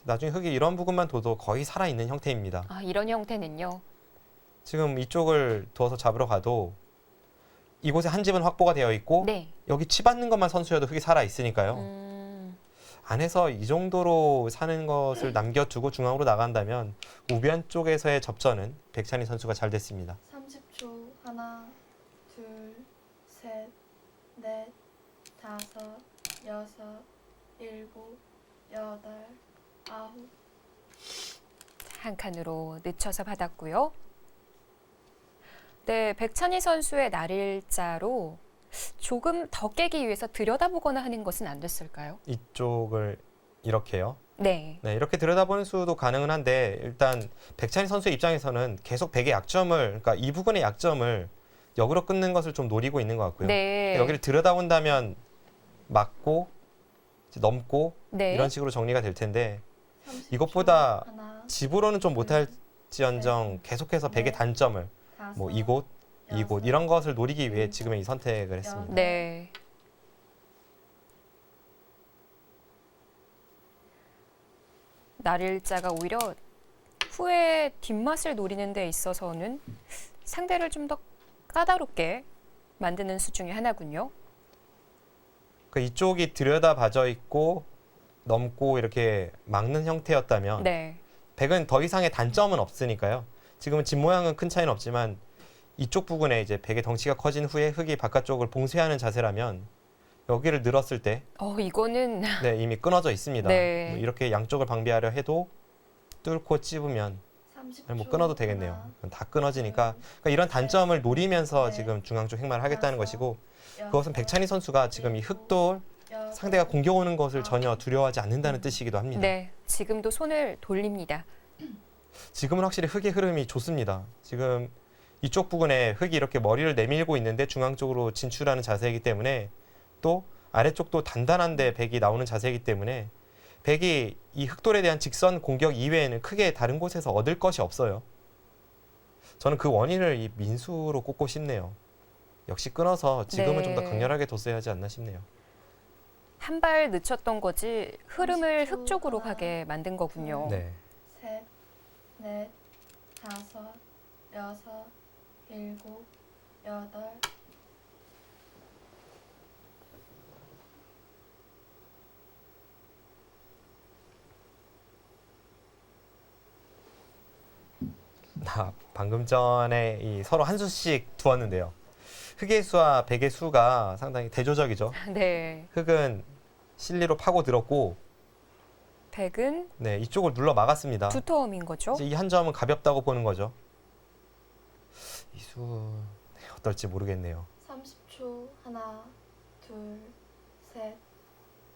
나중에 흑이 이런 부분만 둬도 거의 살아있는 형태입니다. 이런 형태는요. 지금 이쪽을 두어서 잡으러 가도 이곳에 한 집은 확보가 되어 있고 네. 여기 치받는 것만 선수여도 흑이 살아있으니까요. 안에서 이 정도로 사는 것을 남겨두고 중앙으로 나간다면 우변 쪽에서의 접전은 백찬희 선수가 잘 됐습니다. 30초 하나, 둘, 셋, 넷, 다섯, 여섯, 일곱, 여덟, 아홉. 한 칸으로 늦춰서 받았고요. 네, 백찬희 선수의 날일자로 조금 더 깨기 위해서 들여다보거나 하는 것은 안 됐을까요? 이쪽을 이렇게요. 네. 네, 이렇게 들여다보는 수도 가능은 한데 일단 백찬희 선수의 입장에서는 계속 백의 약점을 그러니까 이 부분의 약점을 역으로 끊는 것을 좀 노리고 있는 것 같고요. 네. 여기를 들여다본다면 맞고 이제 넘고 네. 이런 식으로 정리가 될 텐데 30초 이것보다 하나, 집으로는 좀 못할지언정 계속해서 백의 단점을 다섯, 뭐 이곳, 이곳 여섯, 이런 것을 노리기 위해 지금의 이 선택을 했습니다. 네. 날일자가 오히려 후에 뒷맛을 노리는 데 있어서는 상대를 좀 더 까다롭게 만드는 수 중에 하나군요. 그 이쪽이 들여다봐져 있고 넘고 이렇게 막는 형태였다면 네. 백은 더 이상의 단점은 없으니까요. 지금은 집 모양은 큰 차이는 없지만 이쪽 부분에 이제 백의 덩치가 커진 후에 흑이 바깥쪽을 봉쇄하는 자세라면 여기를 늘었을 때 이거는 네, 이미 끊어져 있습니다. 네. 뭐 이렇게 양쪽을 방비하려 해도 뚫고 찝으면 30초 뭐 끊어도 되겠네요. 하나, 그건 다 끊어지니까 그러니까 이런 단점을 노리면서 네. 지금 중앙 쪽 획마를 하겠다는 다섯, 것이고 여섯, 그것은 백찬희 선수가 지금 이 흑돌 여덟, 상대가 공격 오는 것을 전혀 두려워하지 않는다는 뜻이기도 합니다. 네, 지금도 손을 돌립니다. 지금은 확실히 흑의 흐름이 좋습니다. 지금 이쪽 부분에 흑이 이렇게 머리를 내밀고 있는데 중앙 쪽으로 진출하는 자세이기 때문에 또 아래쪽도 단단한데 백이 나오는 자세이기 때문에 백이 이 흑돌에 대한 직선 공격 이외에는 크게 다른 곳에서 얻을 것이 없어요. 저는 그 원인을 이 민수로 꼽고 싶네요. 역시 끊어서 지금은 네. 좀 더 강렬하게 뒀어야 하지 않나 싶네요. 한 발 늦췄던 거지 흐름을 30초 흑 쪽으로 하나, 가게 만든 거군요. 네. 셋, 넷, 다섯, 여섯, 일곱, 여덟. 방금 전에 이 서로 한 수씩 두었는데요. 흑의 수와 백의 수가 상당히 대조적이죠. 네. 흑은 실리로 파고들었고, 백은 네, 이쪽을 눌러 막았습니다. 두터움인 거죠. 이제 이 한 점은 가볍다고 보는 거죠. 이 수 어떨지 모르겠네요. 30초. 하나, 둘, 셋,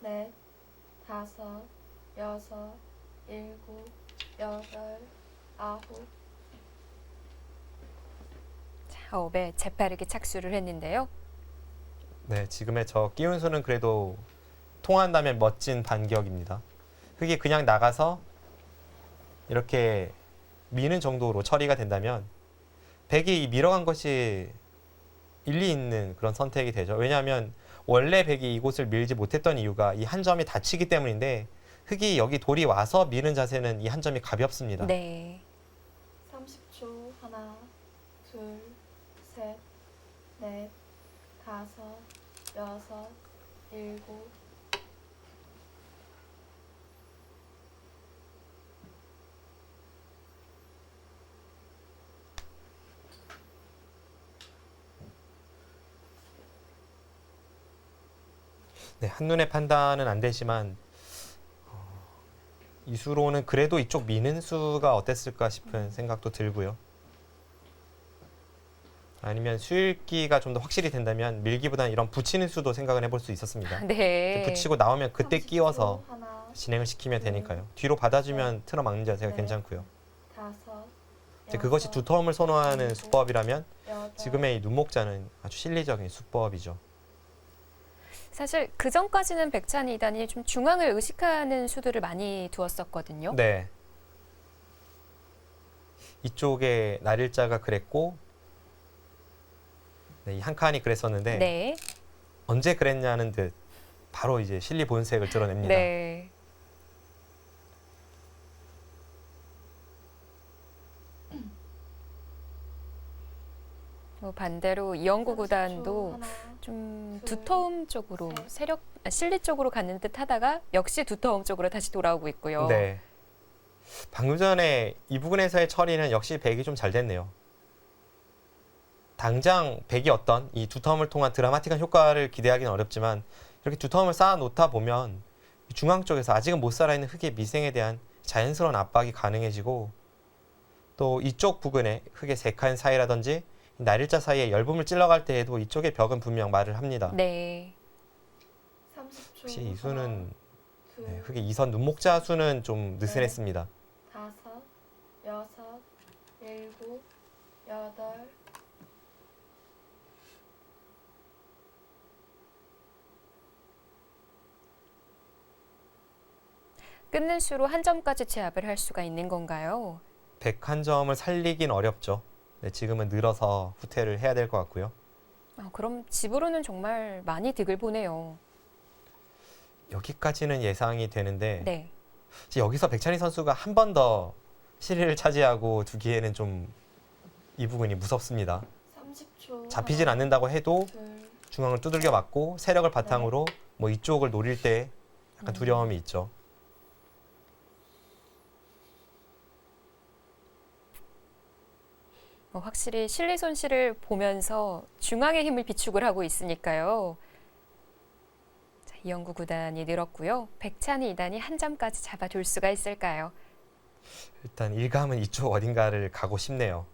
넷, 다섯, 여섯, 일곱, 여덟, 아홉. 자, 업에 재빠르게 착수를 했는데요. 네, 지금의 저 끼운 수는 그래도 통한다면 멋진 반격입니다. 흑이 그냥 나가서 이렇게 미는 정도로 처리가 된다면 백이 이 밀어간 것이 일리 있는 그런 선택이 되죠. 왜냐하면 원래 백이 이곳을 밀지 못했던 이유가 이 한 점이 닫히기 때문인데 흑이 여기 돌이 와서 미는 자세는 이 한 점이 가볍습니다. 네. 30초. 하나, 둘, 셋, 넷, 다섯, 여섯, 일곱. 네, 한눈에 판단은 안 되지만 이 수로는 그래도 이쪽 미는 수가 어땠을까 싶은 생각도 들고요. 아니면 수읽기가 좀 더 확실히 된다면 밀기보다는 이런 붙이는 수도 생각을 해볼 수 있었습니다. 네. 붙이고 나오면 그때 30초. 끼워서 하나, 진행을 시키면 되니까요. 뒤로 받아주면 틀어막는 자세가 네. 괜찮고요. 다섯, 이제 그것이 여섯, 두터움을 선호하는 일곱, 수법이라면 여덟. 지금의 이 눈목자는 아주 실리적인 수법이죠. 사실 그 전까지는 백찬이 2단이 좀 중앙을 의식하는 수들을 많이 두었었거든요. 네. 이쪽에 날일자가 그랬고 네, 이 한 칸이 그랬었는데 네. 언제 그랬냐는 듯 바로 이제 실리 본색을 드러냅니다. 네. 반대로 이영구 30초. 구단도 하나, 좀 둘, 두터움 쪽으로 셋. 실리 쪽으로 가는 듯 하다가 역시 두터움 쪽으로 다시 돌아오고 있고요. 네. 방금 전에 이 부분에서의 처리는 역시 백이 좀 잘 됐네요. 당장 백이 어떤 이 두터움을 통한 드라마틱한 효과를 기대하기는 어렵지만 이렇게 두터움을 쌓아 놓다 보면 중앙 쪽에서 아직은 못 살아있는 흑의 미생에 대한 자연스러운 압박이 가능해지고 또 이쪽 부근에 흑의 세 칸 사이라든지 날일자 사이에 열분을 찔러갈 때에도 이쪽의 벽은 분명 말을 합니다. 네. 30초. 혹시 이 수는 둘, 네, 흑의 이선 눈목자 수는 좀 느슨했습니다. 다섯, 여섯, 일곱, 여덟. 끊는 수로 한 점까지 제압을 할 수가 있는 건가요? 101점을 살리긴 어렵죠. 네, 지금은 늘어서 후퇴를 해야 될 것 같고요. 그럼 집으로는 정말 많이 득을 보네요. 여기까지는 예상이 되는데 네. 이제 여기서 백찬희 선수가 한 번 더 실리를 차지하고 두기에는 좀 이 부분이 무섭습니다. 30초. 잡히진 않는다고 해도 둘, 중앙을 두들겨 맞고 세력을 바탕으로 뭐 이쪽을 노릴 때 약간 두려움이 있죠. 확실히 실리 손실을 보면서 중앙의 힘을 비축을 하고 있으니까요. 자, 이영구 구단이 늘었고요. 백찬희 2단이 한 점까지 잡아둘 수가 있을까요? 일단 일감은 이쪽 어딘가를 가고 싶네요.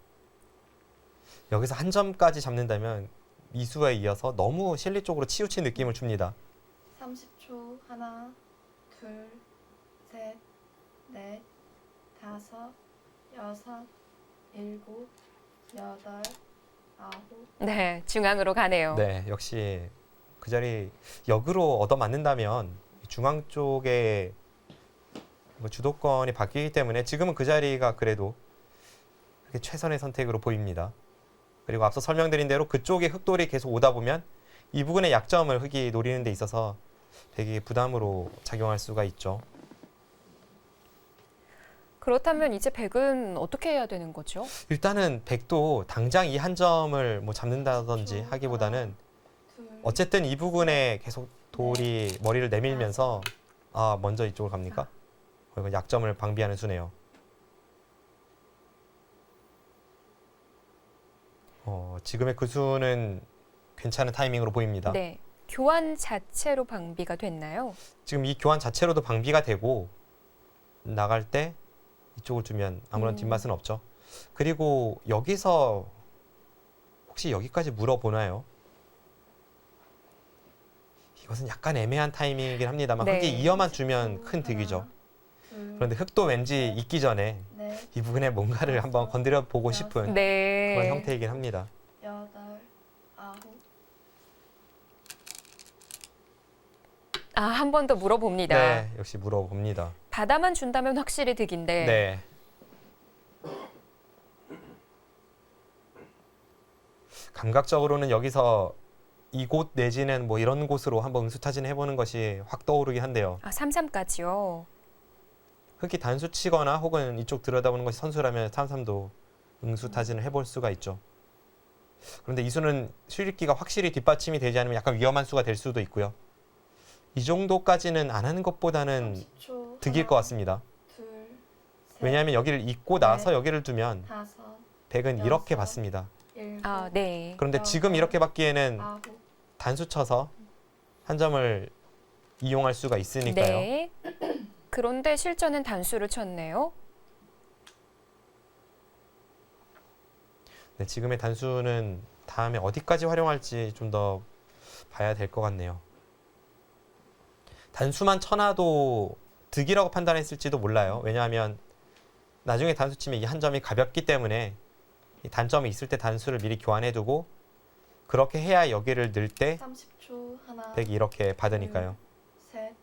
여기서 한 점까지 잡는다면 이수에 이어서 너무 실리 쪽으로 치우친 느낌을 줍니다. 30초. 하나, 둘, 셋, 넷, 다섯, 여섯, 일곱, 여덟, 아홉. 네, 중앙으로 가네요. 네, 역시 그 자리 역으로 얻어맞는다면 중앙 쪽에 뭐 주도권이 바뀌기 때문에 지금은 그 자리가 그래도 그게 최선의 선택으로 보입니다. 그리고 앞서 설명드린 대로 그쪽에 흑돌이 계속 오다 보면 이 부분의 약점을 흑이 노리는 데 있어서 백이 부담으로 작용할 수가 있죠. 그렇다면 이제 백은 어떻게 해야 되는 거죠? 일단은 백도 당장 이 한 점을 뭐 잡는다든지 그렇죠. 하기보다는 둘, 어쨌든 이 부분에 계속 돌이 머리를 내밀면서 아 먼저 이쪽으로 갑니까? 이건 약점을 방비하는 수네요. 지금의 그 수는 괜찮은 타이밍으로 보입니다. 네. 교환 자체로 방비가 됐나요? 지금 이 교환 자체로도 방비가 되고 나갈 때 이쪽을 두면 아무런 뒷맛은 없죠. 그리고 여기서 혹시 여기까지 물어보나요? 이것은 약간 애매한 타이밍이긴 합니다만 네. 흑이 이어만 주면 큰 득이죠. 그런데 흑도 왠지 있기 전에 이 부분에 뭔가를 한번 건드려 보고 싶은 그런 네. 형태이긴 합니다. 8, 9. 한 번 더 물어봅니다. 네, 역시 물어봅니다. 바다만 준다면 확실히 득인데. 네. 감각적으로는 여기서 이곳 내지는 뭐 이런 곳으로 한번 응수타진 해보는 것이 확 떠오르긴 한데요. 3-3까지요. 흑이 단수 치거나 혹은 이쪽 들여다보는 것이 선수라면 3-3도 응수타진을 해볼 수가 있죠. 그런데 이 수는 수일기가 확실히 뒷받침이 되지 않으면 약간 위험한 수가 될 수도 있고요. 이 정도까지는 안 하는 것보다는 30초. 득일 것 같습니다. 둘, 셋, 왜냐하면 여기를 잇고 나서 네. 여기를 두면 다섯, 백은 이렇게 여섯. 받습니다. 일곱, 네. 그런데 지금 이렇게 받기에는 아홉. 단수 쳐서 한 점을 이용할 수가 있으니까요. 네. 그런데 실전은 단수를 쳤네요. 네, 지금의 단수는 다음에 어디까지 활용할지 좀 더 봐야 될 것 같네요. 단수만 쳐놔도 득이라고 판단했을지도 몰라요. 왜냐하면 나중에 단수 치면 이 한 점이 가볍기 때문에 이 단점이 있을 때 단수를 미리 교환해두고 그렇게 해야 여기를 넣을 때 30초. 하나, 백이 이렇게 받으니까요. 셋,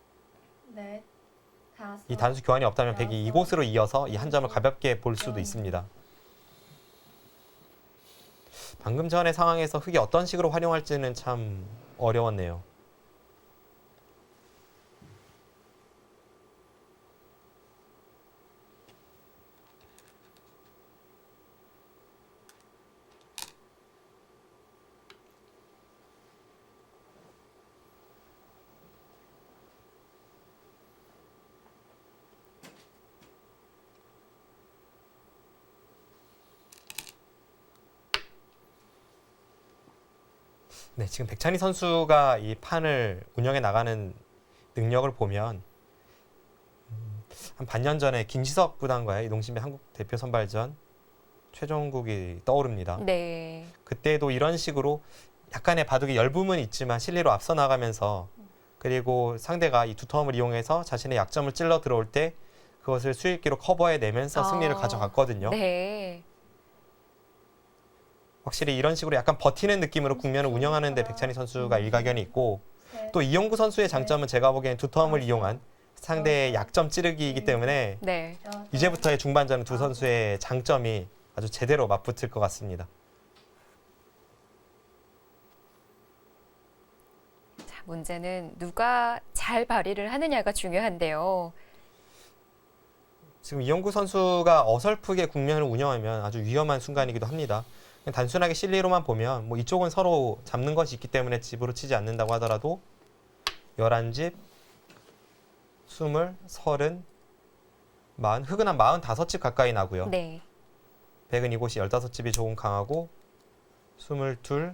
넷, 다섯. 이 단수 교환이 없다면 백이 여섯, 이곳으로 이어서 이 한 점을 일곱, 가볍게 볼 수도 여덟. 있습니다. 방금 전의 상황에서 흑이 어떤 식으로 활용할지는 참 어려웠네요. 네, 지금 백찬희 선수가 이 판을 운영해 나가는 능력을 보면 한 반년 전에 김지석 구단과의 농심배 한국 대표 선발전 최종국이 떠오릅니다. 네. 그때도 이런 식으로 약간의 바둑의 열붐은 있지만 실리로 앞서 나가면서 그리고 상대가 이 두터움을 이용해서 자신의 약점을 찔러 들어올 때 그것을 수익기로 커버해내면서 승리를 가져갔거든요. 네. 확실히 이런 식으로 약간 버티는 느낌으로 국면을 운영하는데 백찬희 선수가 일가견이 있고 셋, 또 이영구 선수의 장점은 제가 보기엔 두터움을 이용한 상대의 약점 찌르기이기 때문에 네. 여덟, 이제부터의 중반전은 두 선수의 장점이 아주 제대로 맞붙을 것 같습니다. 자, 문제는 누가 잘 발휘를 하느냐가 중요한데요. 지금 이영구 선수가 어설프게 국면을 운영하면 아주 위험한 순간이기도 합니다. 그냥 단순하게 실리로만 보면 뭐 이쪽은 서로 잡는 것이 있기 때문에 집으로 치지 않는다고 하더라도 11집, 20, 30, 40, 흑은 한 45집 가까이 나고요. 네. 백은 이곳이 15집이 조금 강하고 22, 24,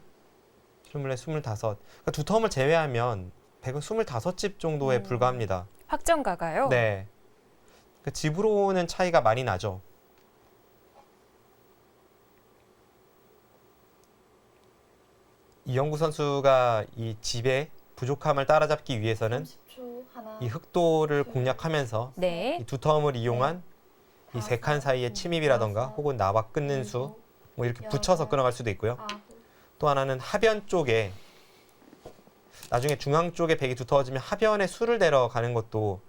25 그러니까 두 텀을 제외하면 백은 25집 정도에 불과합니다. 확정가가요? 네. 그 집으로는 차이가 많이 나죠. 이영구 선수가 이 집의 부족함을 따라잡기 위해서는 30초. 하나, 이 흑도를 공략하면서 네. 이 두 텀을 이용한 이 세 칸 사이의 침입이라던가 혹은 나와 끊는 수 뭐 이렇게 붙여서 끊어갈 수도 있고요. 아홉, 또 하나는 하변 쪽에 나중에 중앙 쪽에 백이 두터워지면 하변에 수를 내려가는 것도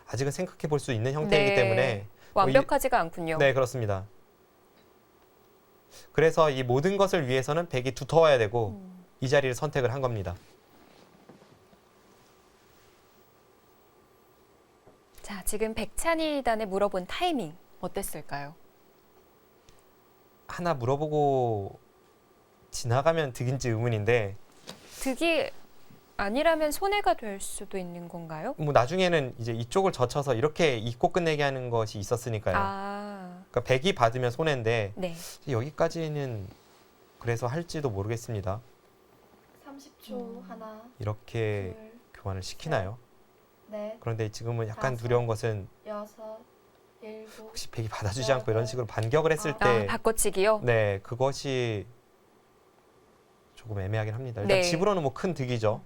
아직은 생각해 볼 수 있는 형태이기 네. 때문에 완벽하지가 않군요. 네, 그렇습니다. 그래서 이 모든 것을 위해서는 백이 두터워야 되고 이 자리를 선택을 한 겁니다. 자, 지금 백찬희단에 물어본 타이밍 어땠을까요? 하나 물어보고 지나가면 득인지 의문인데 득이 아니라면 손해가 될 수도 있는 건가요? 뭐 나중에는 이제 이쪽을 젖혀서 이렇게 잇고 끝내게 하는 것이 있었으니까요. 아, 그러니까 백이 받으면 손해인데 네. 여기까지는 그래서 할지도 모르겠습니다. 30초. 하나, 이렇게 둘, 교환을 시키나요? 넷, 그런데 지금은 약간 다섯. 두려운 것은 여섯, 일곱, 혹시 백이 받아주지 않고 이런 식으로 반격을 했을 아, 때 바꿔치기요? 네, 그것이 조금 애매하긴 합니다. 일단 네. 집으로는 뭐 큰 득이죠.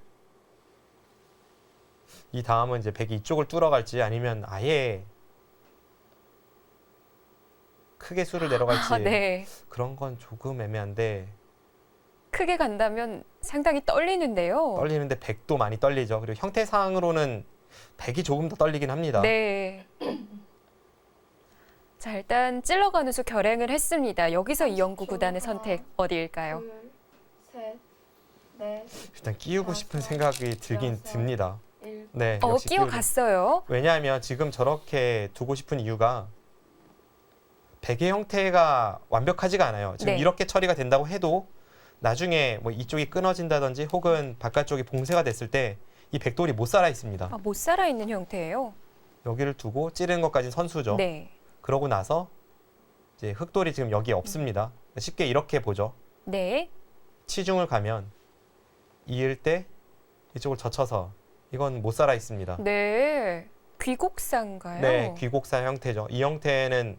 이 다음은 이제 백이 이쪽을 뚫어갈지 아니면 아예 크게 수를 내려갈지 네. 그런 건 조금 애매한데 크게 간다면 상당히 떨리는데요. 떨리는데 백도 많이 떨리죠. 그리고 형태상으로는 백이 조금 더 떨리긴 합니다. 네. 자, 일단 찔러가는 수 결행을 했습니다. 여기서 이영구 구단의 선택 어디일까요? 둘, 셋, 넷, 일단 끼우고 싶은 생각이 들긴 여섯. 듭니다. 일곱, 네, 역시 끼워갔어요. 왜냐하면 지금 저렇게 두고 싶은 이유가 백의 형태가 완벽하지가 않아요. 지금 네. 이렇게 처리가 된다고 해도 나중에 뭐 이쪽이 끊어진다든지 혹은 바깥쪽이 봉쇄가 됐을 때 이 백돌이 못 살아 있습니다. 못 살아있는 형태예요. 여기를 두고 찌르는 것까지 선수죠. 네. 그러고 나서 이제 흑돌이 지금 여기에 없습니다. 쉽게 이렇게 보죠. 네. 치중을 가면 이을 때 이쪽을 젖혀서 이건 못 살아 있습니다. 네. 귀곡사인가요? 네, 귀곡사 형태죠. 이 형태는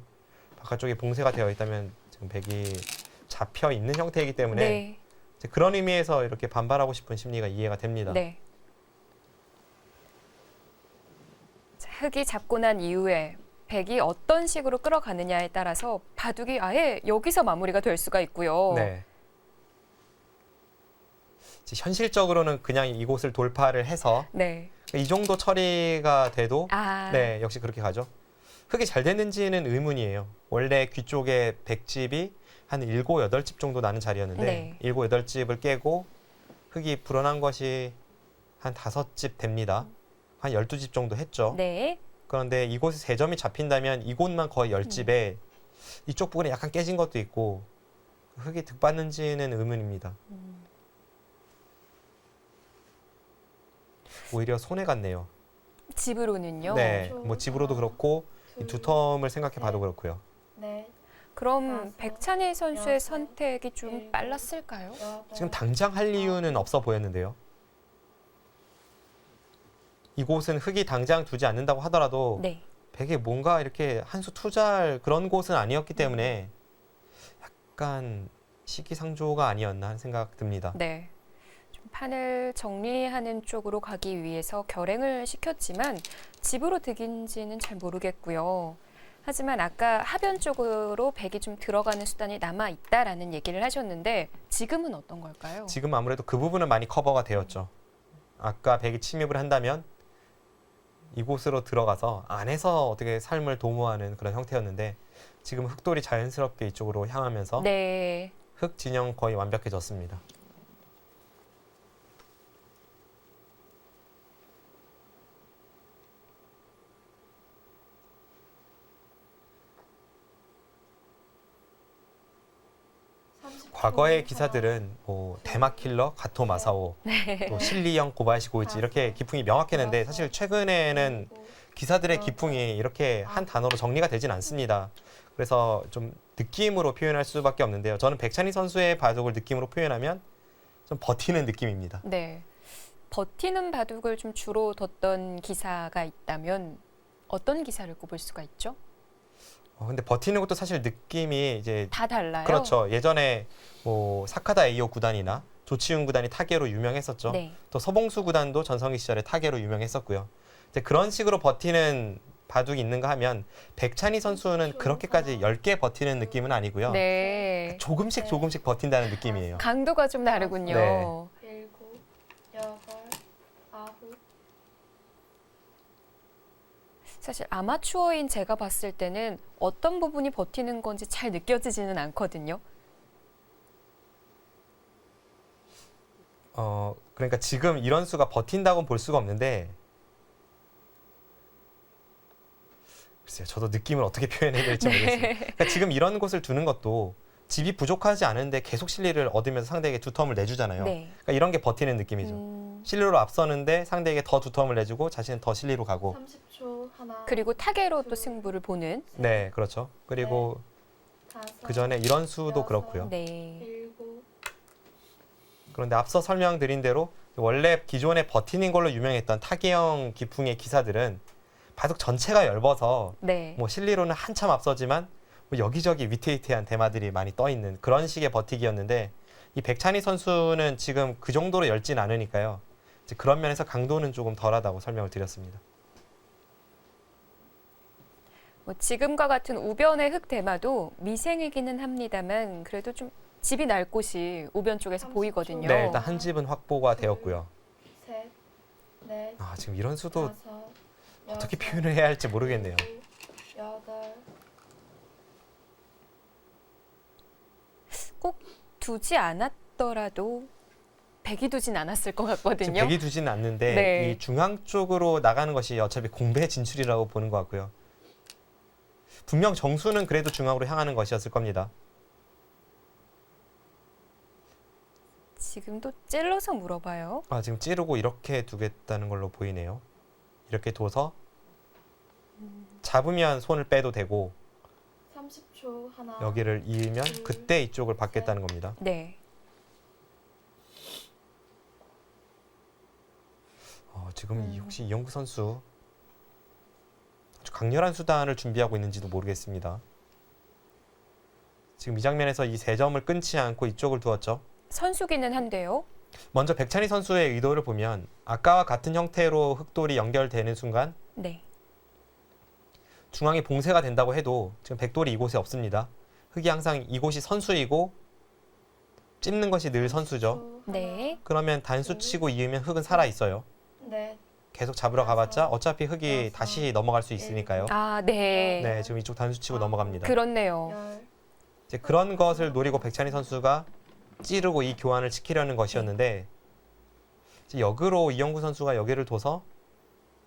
바깥쪽에 봉쇄가 되어 있다면 지금 백이 잡혀 있는 형태이기 때문에 네. 이제 그런 의미에서 이렇게 반발하고 싶은 심리가 이해가 됩니다. 네. 자, 흑이 잡고 난 이후에 백이 어떤 식으로 끌어가느냐에 따라서 바둑이 아예 여기서 마무리가 될 수가 있고요. 네. 이제 현실적으로는 그냥 이곳을 돌파를 해서 네. 이 정도 처리가 돼도 아, 네, 역시 그렇게 가죠. 흑이 잘 됐는지는 의문이에요. 원래 귀 쪽에 백집이 한 7, 8집 정도 나는 자리였는데 네. 7, 8집을 깨고 흑이 불어난 것이 한 5집 됩니다. 한 12집 정도 했죠. 네. 그런데 이곳에 3점이 잡힌다면 이곳만 거의 10집에 이쪽 부분에 약간 깨진 것도 있고 흑이 득받는지는 의문입니다. 오히려 손해 같네요. 집으로는요. 네, 뭐 집으로도 그렇고 이 둘, 두텀을 생각해 봐도 넷. 그렇고요. 넷, 그럼 다섯, 백찬희 선수의 여섯, 선택이 좀 일곱, 빨랐을까요? 여덟, 지금 당장 할 이유는 없어 보였는데요. 이곳은 흑이 당장 두지 않는다고 하더라도 네. 백에 뭔가 이렇게 한 수 투자할 그런 곳은 아니었기 때문에 약간 시기상조가 아니었나 하는 생각 듭니다. 네. 좀 판을 정리하는 쪽으로 가기 위해서 결행을 시켰지만 집으로 득인지는 잘 모르겠고요. 하지만 아까 하변 쪽으로 백이 좀 들어가는 수단이 남아 있다라는 얘기를 하셨는데 지금은 어떤 걸까요? 지금 아무래도 그 부분은 많이 커버가 되었죠. 아까 백이 침입을 한다면 이곳으로 들어가서 안에서 어떻게 삶을 도모하는 그런 형태였는데 지금 흑돌이 자연스럽게 이쪽으로 향하면서 네. 흑 진영 거의 완벽해졌습니다. 과거의 기사들은 뭐 대마킬러 가토 마사오, 또 실리형 고바야시 고이치 이렇게 기풍이 명확했는데 사실 최근에는 기사들의 기풍이 이렇게 한 단어로 정리가 되진 않습니다. 그래서 좀 느낌으로 표현할 수밖에 없는데요. 저는 백찬희 선수의 바둑을 느낌으로 표현하면 좀 버티는 느낌입니다. 네. 버티는 바둑을 좀 주로 뒀던 기사가 있다면 어떤 기사를 꼽을 수가 있죠? 근데 버티는 것도 사실 느낌이 이제 다 달라요. 그렇죠. 예전에 뭐 사카다 에이오 구단이나 조치훈 구단이 타계로 유명했었죠. 네. 또 서봉수 구단도 전성기 시절에 타계로 유명했었고요. 이제 그런 식으로 버티는 바둑이 있는가 하면 백찬희 선수는 그렇게까지 10개 버티는 느낌은 아니고요. 네. 조금씩 조금씩 버틴다는 느낌이에요. 강도가 좀 다르군요. 네. 일곱, 여덟, 아홉, 사실 아마추어인 제가 봤을 때는 어떤 부분이 버티는 건지 잘 느껴지지는 않거든요. 그러니까 지금 이런 수가 버틴다고는 볼 수가 없는데 글쎄요. 저도 느낌을 어떻게 표현해야 될지 모르겠어요. 그러니까 지금 이런 곳을 두는 것도 집이 부족하지 않은데 계속 실리를 얻으면서 상대에게 두텀을 내주잖아요. 네. 그러니까 이런 게 버티는 느낌이죠. 실리로 앞서는데 상대에게 더 두텀을 내주고 자신은 더 실리로 가고 30초. 하나, 그리고 타계로 또 승부를 보는. 네, 그렇죠. 그리고 다섯, 그 전에 이런 수도 여섯, 그렇고요. 네. 일곱, 그런데 앞서 설명드린 대로 원래 기존에 버티는 걸로 유명했던 타계형 기풍의 기사들은 바둑 전체가 엷어서 네. 뭐 실리로는 한참 앞서지만 뭐 여기저기 위태위태한 대마들이 많이 떠 있는 그런 식의 버티기였는데 이 백찬희 선수는 지금 그 정도로 엷진 않으니까요. 이제 그런 면에서 강도는 조금 덜하다고 설명을 드렸습니다. 뭐 지금과 같은 우변의 흑 대마도 미생이기는 합니다만 그래도 좀 집이 날 곳이 우변 쪽에서 30초. 보이거든요. 네, 일단 한 집은 확보가 되었고요. 셋, 넷, 아, 지금 이런 수도 다섯, 어떻게 여섯, 표현을 해야 할지 모르겠네요. 일곱, 여덟, 꼭 두지 않았더라도 백이 두진 않았을 것 지금 같거든요. 백이 두지는 않는데 네. 이 중앙 쪽으로 나가는 것이 어차피 공배 진출이라고 보는 것 같고요. 분명 정수는 그래도 중앙으로 향하는 것이었을 겁니다. 지금도 찔러서 물어봐요. 아, 지금 찌르고 이렇게 두겠다는 걸로 보이네요. 이렇게 둬서 잡으면 손을 빼도 되고 30초 하나, 여기를 이으면 그때 이쪽을 받겠다는 겁니다. 네. 지금 혹시 이영구 선수 아주 강렬한 수단을 준비하고 있는지도 모르겠습니다. 지금 이 장면에서 이 세 점을 끊지 않고 이쪽을 두었죠. 선수기는 한데요. 먼저 백찬희 선수의 의도를 보면 아까와 같은 형태로 흑돌이 연결되는 순간 네. 중앙이 봉쇄가 된다고 해도 지금 백돌이 이곳에 없습니다. 흑이 항상 이곳이 선수이고 찝는 것이 늘 선수죠. 30초 하나, 네. 그러면 단수 치고 이으면 흑은 살아 있어요. 넷, 계속 잡으러 가봤자 어차피 흑이 여섯, 다시 넘어갈 수 있으니까요. 아, 네. 네, 지금 이쪽 단수 치고 넘어갑니다. 그렇네요. 열, 이제 그런 것을 노리고 백찬희 선수가 찌르고 이 교환을 지키려는 것이었는데 이제 역으로 이영구 선수가 여기를 둬서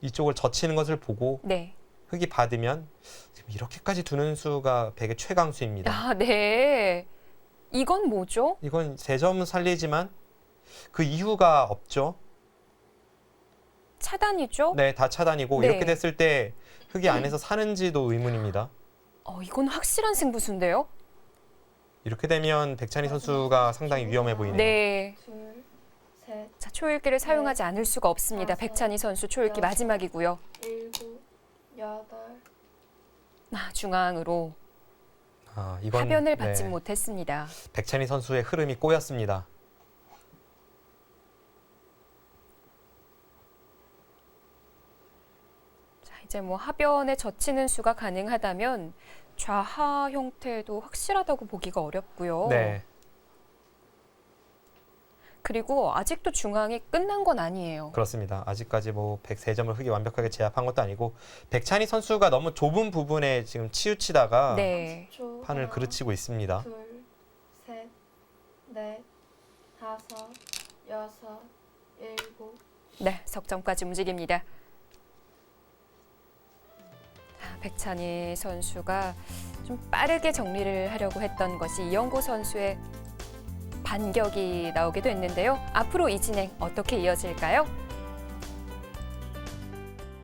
이쪽을 젖히는 것을 보고 네. 흑이 받으면 지금 이렇게까지 두는 수가 백의 최강수입니다. 아, 네. 이건 뭐죠? 이건 세 점은 살리지만 그 이유가 없죠. 차단이죠? 네, 다 차단이고 네. 이렇게 됐을 때 흑이 안에서 사는지도 의문입니다. 이건 확실한 승부수인데요? 이렇게 되면 백찬희 선수가 상당히 위험해 보이네요. 네. 둘, 셋, 자, 초읽기를 사용하지 않을 수가 없습니다. 백찬희 선수 초읽기 마지막이고요. 일곱, 여덟, 아, 중앙으로 아, 이건 하변을 받지 네, 못했습니다. 백찬희 선수의 흐름이 꼬였습니다. 자, 이제 뭐 하변에 젖히는 수가 가능하다면 좌하 형태도 확실하다고 보기가 어렵고요. 네. 그리고 아직도 중앙이 끝난 건 아니에요. 그렇습니다. 아직까지 뭐 103점을 흑이 완벽하게 제압한 것도 아니고 백찬희 선수가 너무 좁은 부분에 지금 치우치다가 네. 30초 판을 하나, 그르치고 있습니다. 둘, 셋, 넷, 다섯, 여섯, 일곱, 네, 석점까지 움직입니다. 자, 백찬희 선수가 좀 빠르게 정리를 하려고 했던 것이 이영구 선수의 반격이 나오기도 했는데요. 앞으로 이 진행 어떻게 이어질까요?